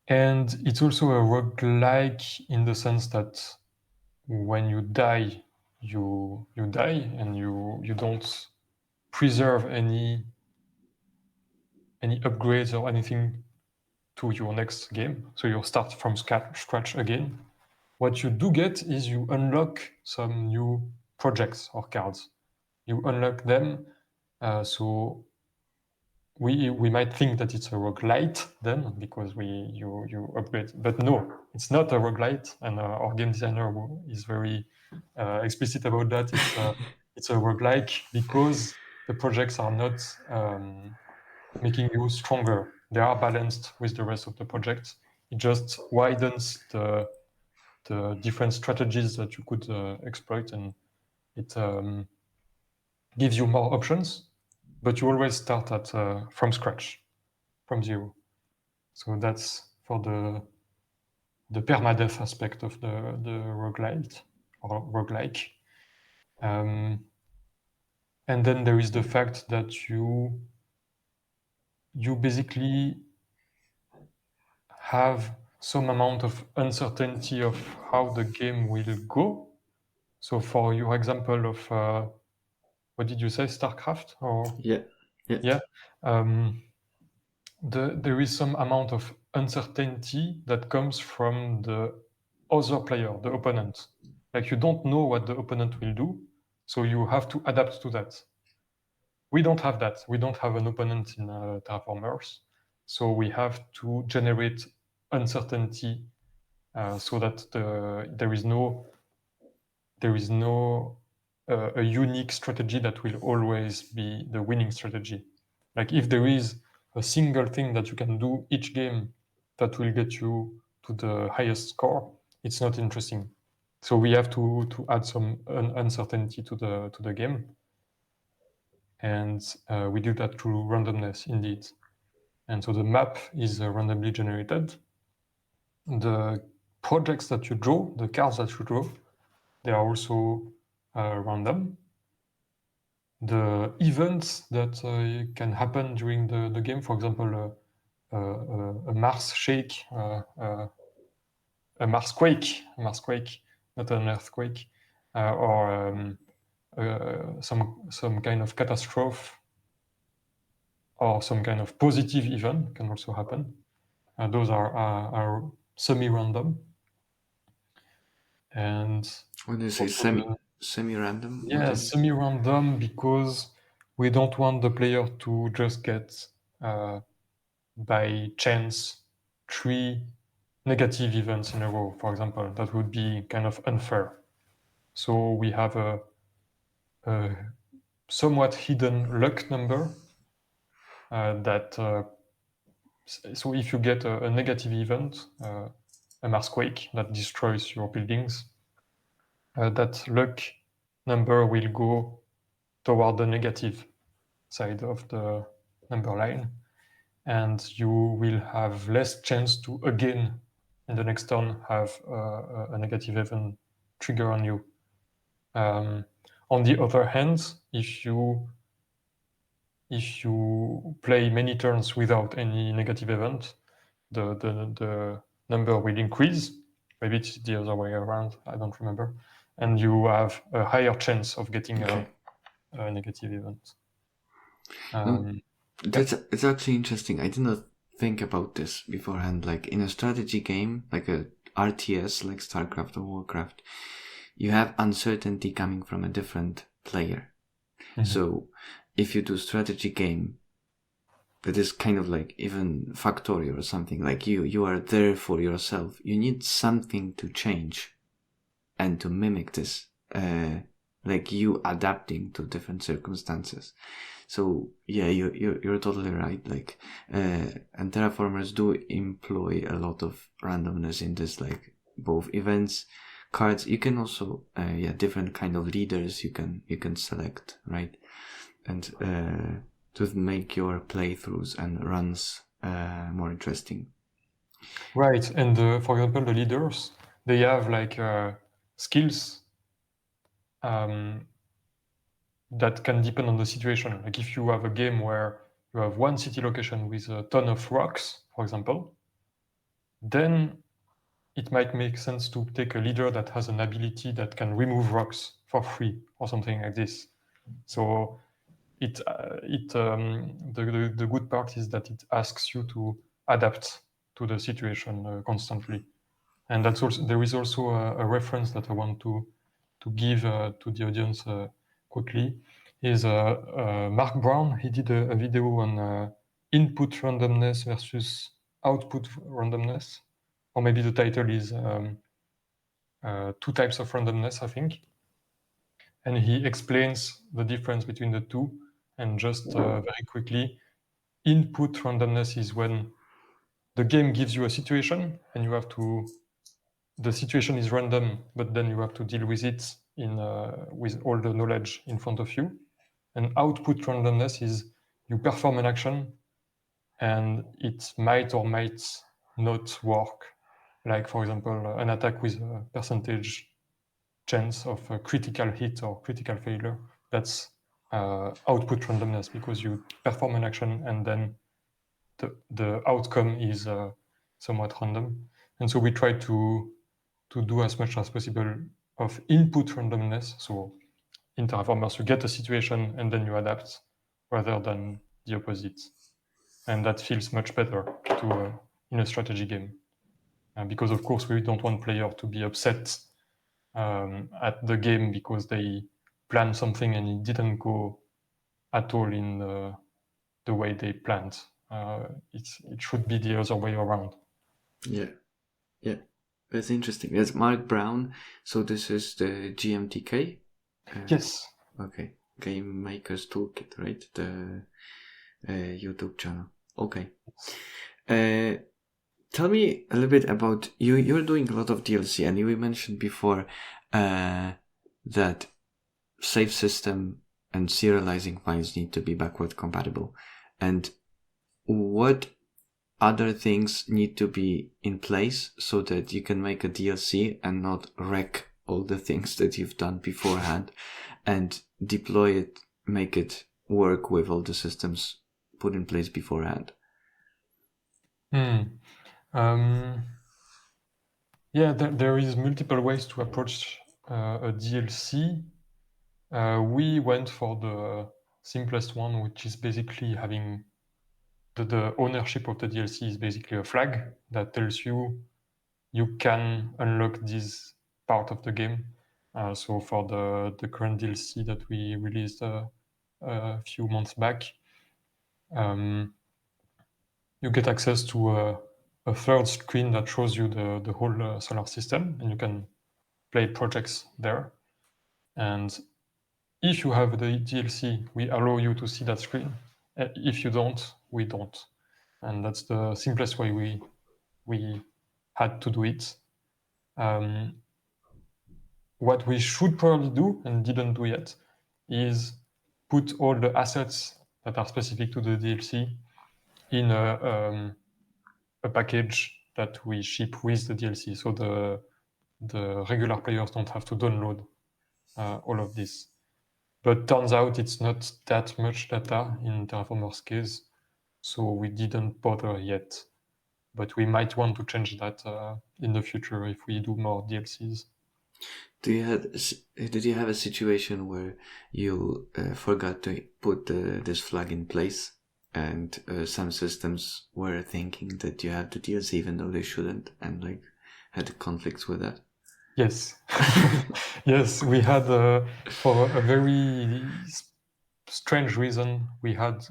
And it's also a roguelike in the sense that when you die, you die, and you don't preserve any upgrades or anything to your next game. So you start from scratch again. What you do get is you unlock some new projects or cards. You unlock them, so we might think that it's a roguelite then, because you upgrade. But no, it's not a roguelite, and our game designer is very explicit about that. It's a roguelike because the projects are not making you stronger. They are balanced with the rest of the projects. It just widens the different strategies that you could exploit, and it gives you more options, but you always start at from scratch, from zero. So that's for the permadeath aspect of the roguelite or roguelike. And then there is the fact that you basically have some amount of uncertainty of how the game will go. So for your example of what did you say, StarCraft? Or Yeah. there is some amount of uncertainty that comes from the other player, the opponent. Like you don't know what the opponent will do, so you have to adapt to that. We don't have that. We don't have an opponent in Terraformers, so we have to generate uncertainty so that there is no a unique strategy that will always be the winning strategy. Like if there is a single thing that you can do each game that will get you to the highest score, it's not interesting. So we have to add some uncertainty to the game, and we do that through randomness indeed. And so the map is randomly generated. The projects that you draw, the cards that you draw, they are also random. The events that can happen during the game, for example, a Mars shake, a Mars quake, not an earthquake, or some kind of catastrophe, or some kind of positive event can also happen. Those are semi-random. And when you say semi-random, yeah, semi-random, because we don't want the player to just get by chance 3 negative events in a row, for example. That would be kind of unfair. So we have a somewhat hidden luck number that so if you get a negative event, a Marsquake that destroys your buildings, that luck number will go toward the negative side of the number line, and you will have less chance to again in the next turn have a negative event trigger on you. On the other hand, if you play many turns without any negative event, the number will increase. Maybe it's the other way around, I don't remember. And you have a higher chance of getting a negative event. It's actually interesting. I did not think about this beforehand. Like in a strategy game, like a RTS, like StarCraft or Warcraft, you have uncertainty coming from a different player. Mm-hmm. So if you do strategy game that is kind of like even Factorio or something, like you are there for yourself, you need something to change and to mimic this, like you adapting to different circumstances. So yeah, you're totally right. Like, and Terraformers do employ a lot of randomness in this, like both events, cards. You can also, different kind of leaders you can select, right? And to make your playthroughs and runs more interesting. Right, and for example, the leaders, they have like skills that can depend on the situation. Like if you have a game where you have one city location with a ton of rocks, for example, then it might make sense to take a leader that has an ability that can remove rocks for free or something like this. So the good part is that it asks you to adapt to the situation constantly. And that's also, there is also a reference that I want to give to the audience quickly. Is Mark Brown. He did a video on input randomness versus output randomness, or maybe the title is two types of randomness, I think. And he explains the difference between the two. And just very quickly, input randomness is when the game gives you a situation and you have to, the situation is random, but then you have to deal with it with all the knowledge in front of you. And output randomness is you perform an action and it might or might not work. Like, for example, an attack with a percentage chance of a critical hit or critical failure. That's output randomness, because you perform an action and then the outcome is somewhat random. And so we try to do as much as possible of input randomness. So in Terraformers, you get a situation and then you adapt, rather than the opposite. And that feels much better in a strategy game. Because of course we don't want player to be upset at the game because they planned something and it didn't go at all in the way they planned. It should be the other way around. Yeah. That's interesting. That's Mark Brown. So this is the GMTK? Yes. Okay. Game Maker's Toolkit, right? The YouTube channel. Okay. Tell me a little bit about you. You're doing a lot of DLC, and you mentioned before that save system and serializing files need to be backward compatible. And what other things need to be in place so that you can make a DLC and not wreck all the things that you've done beforehand, and deploy it, make it work with all the systems put in place beforehand? Yeah, there is multiple ways to approach a DLC. We went for the simplest one, which is basically having the ownership of the DLC is basically a flag that tells you can unlock this part of the game. So for the current DLC that we released a few months back, you get access to a third screen that shows you the whole solar system, and you can play projects there. And if you have the DLC, we allow you to see that screen. If you don't, we don't. And that's the simplest way we had to do it. What we should probably do, and didn't do yet, is put all the assets that are specific to the DLC in a package that we ship with the DLC, so the regular players don't have to download all of this. But turns out it's not that much data in Terraformers case, so we didn't bother yet. But we might want to change that in the future if we do more DLCs. Did you have a situation where you forgot to put this flag in place, and some systems were thinking that you have the DLC even though they shouldn't, and like had conflicts with that? Yes. Yes, we had, for a very strange reason, we had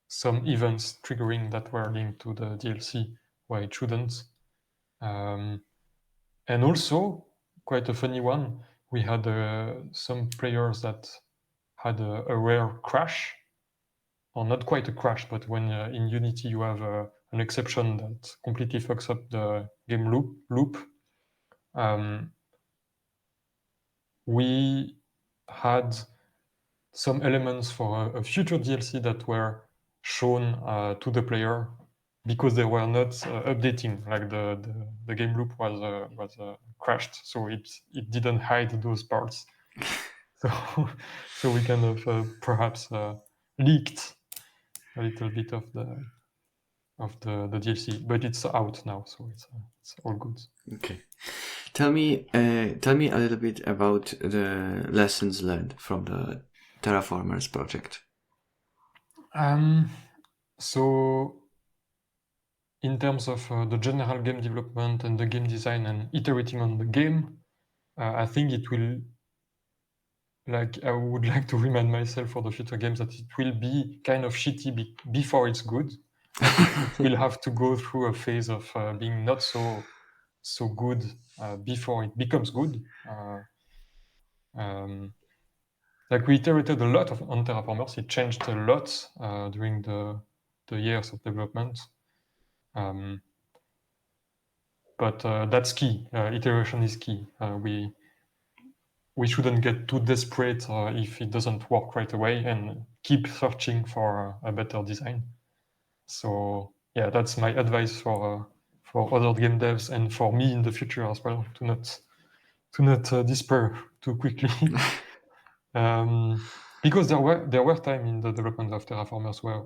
some events triggering that were linked to the DLC where it shouldn't. And also, quite a funny one, we had some players that had a rare crash, or not quite a crash, but when in Unity you have an exception that completely fucks up the game loop. We had some elements for a future DLC that were shown to the player because they were not updating, like the game loop was crashed, so it didn't hide those parts. So we kind of perhaps leaked a little bit of the DLC, but it's out now, so it's all good. Okay. Tell me a little bit about the lessons learned from the Terraformers project. So in terms of the general game development and the game design and iterating on the game, I think it will, like, I would like to remind myself for the future games that it will be kind of shitty before it's good. Like it will have to go through a phase of being not so good before it becomes good. Like we iterated a lot on Terraformers. It changed a lot during the years of development. But that's key. Iteration is key. We shouldn't get too desperate if it doesn't work right away, and keep searching for a better design. So yeah, that's my advice for other game devs and for me in the future as well, to not despair too quickly. Because there were time in the development of Terraformers where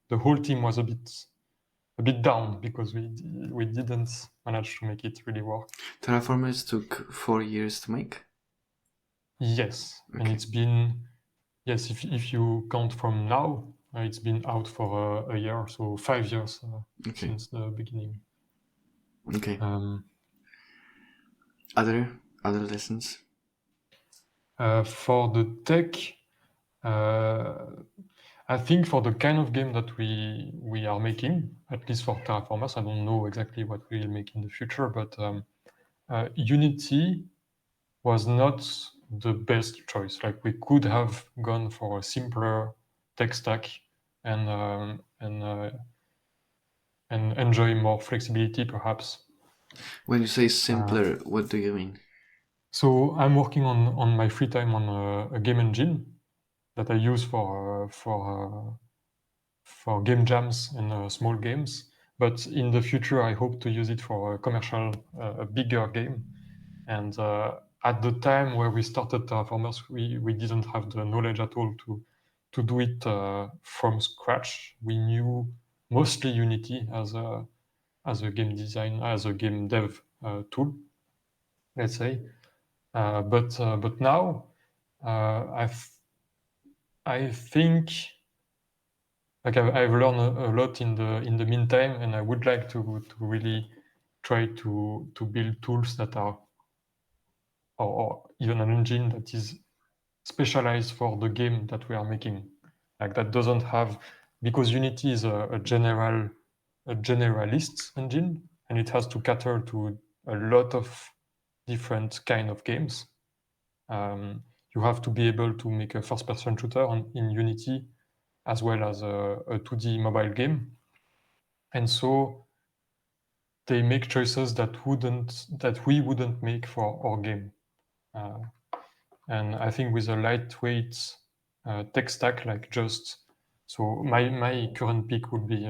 the whole team was a bit down because we didn't manage to make it really work. Terraformers took 4 years to make? Yes, Okay. and it's been, yes, if you count from now, it's been out for a year, so 5 years Okay. since the beginning. Okay. Other lessons? For the tech, I think for the kind of game that we are making, at least for Terraformers, I don't know exactly what we will make in the future, but Unity was not the best choice. Like we could have gone for a simpler tech stack and enjoy more flexibility, perhaps. When you say simpler, what do you mean? So I'm working on my free time on a game engine that I use for game jams and small games. But in the future, I hope to use it for a commercial, a bigger game. And at the time where we started Terraformers, we didn't have the knowledge at all to do it from scratch. We knew mostly Unity as a game design, as a game dev tool, let's say. But now I think, like I've learned a lot in the meantime, and I would like to really try to build tools that are, or even an engine that is specialized for the game that we are making, like that doesn't have, because Unity is a generalist engine, and it has to cater to a lot of different kind of games. You have to be able to make a first-person shooter in Unity, as well as a 2D mobile game. And so they make choices that we wouldn't make for our game. And I think with a lightweight tech stack, like so my current pick would be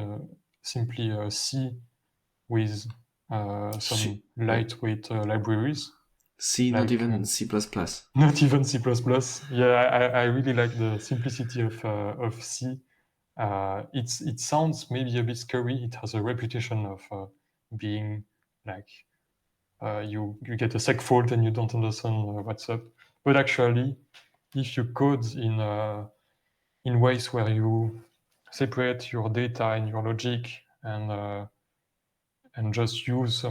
simply C with some lightweight libraries. C, not even C++. Not even C++. Yeah, I really like the simplicity of C. It sounds maybe a bit scary. It has a reputation of being like you get a seg fault and you don't understand what's up. But actually, if you code in ways where you separate your data and your logic and just use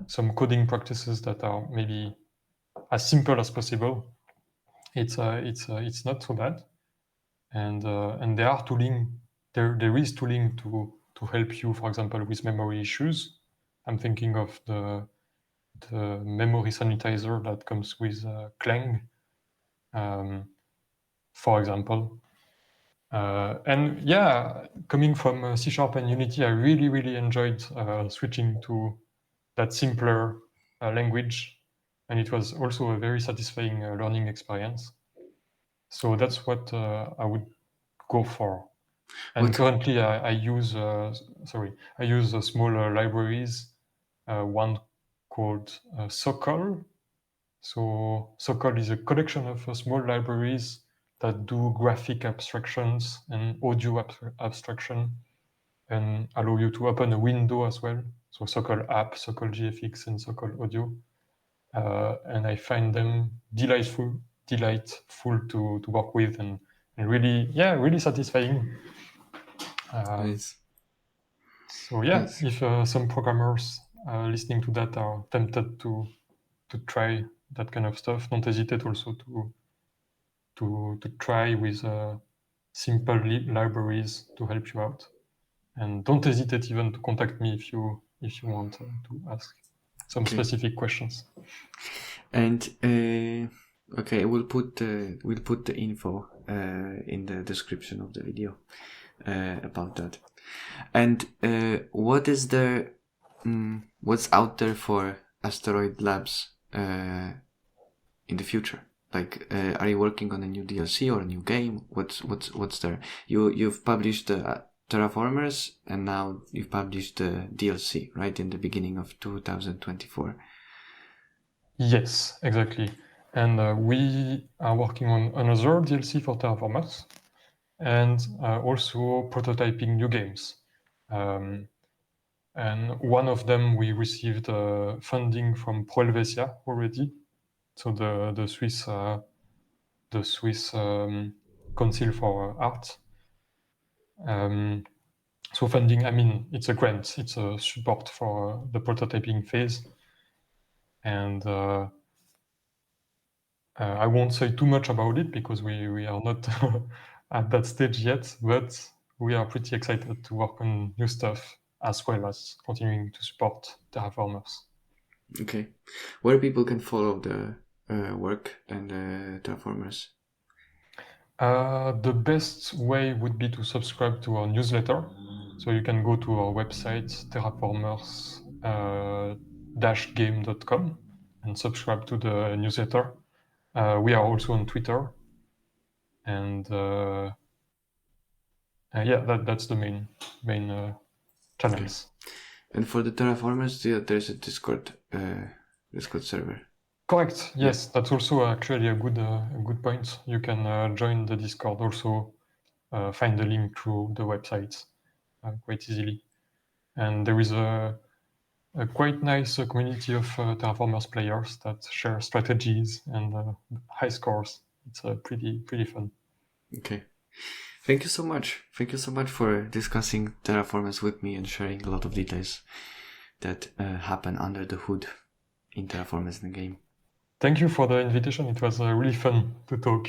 some coding practices that are maybe as simple as possible, it's not so bad. And there are tooling. There is tooling to help you, for example, with memory issues. I'm thinking of the memory sanitizer that comes with Clang, for example. And yeah, coming from C# and Unity, I really enjoyed switching to that simpler language, and it was also a very satisfying learning experience. So that's what I would go for. And currently, I use small libraries. One called Sokol. So Sokol is a collection of small libraries that do graphic abstractions and audio abstraction, and allow you to open a window as well. So Sokol app, Sokol GFX, and Sokol audio. And I find them delightful to work with, and really satisfying. Nice. So yeah, Nice. if some programmers listening to that are tempted to try that kind of stuff, don't hesitate also to try with simple libraries to help you out, and don't hesitate even to contact me if you want to ask some specific questions. And okay, we'll put the info in the description of the video about that. And what is the what's out there for Asteroid Labs in the future? Like, are you working on a new DLC or a new game? What's there? You've published Terraformers, and now you've published the DLC, right, in the beginning of 2024. Yes, exactly. And we are working on another DLC for Terraformers, and also prototyping new games. And one of them we received funding from Pro Helvetia already, so the Swiss Council for Art. So funding, I mean, it's a grant, it's a support for the prototyping phase, and I won't say too much about it because we are not at that stage yet, but we are pretty excited to work on new stuff as well as continuing to support Terraformers. Okay. Where people can follow the work and Terraformers? The best way would be to subscribe to our newsletter. So you can go to our website, terraformers-game.com, and subscribe to the newsletter. We are also on Twitter, and that's the main channels. Okay. And for the Terraformers, there's a Discord server. Correct. Yes, that's also actually a good point. You can join the Discord also. Find the link through the website quite easily, and there is a quite nice community of Terraformers players that share strategies and high scores. It's pretty fun. Okay. Thank you so much. Thank you so much for discussing Terraformers with me and sharing a lot of details that happen under the hood in Terraformers in the game. Thank you for the invitation. It was really fun to talk.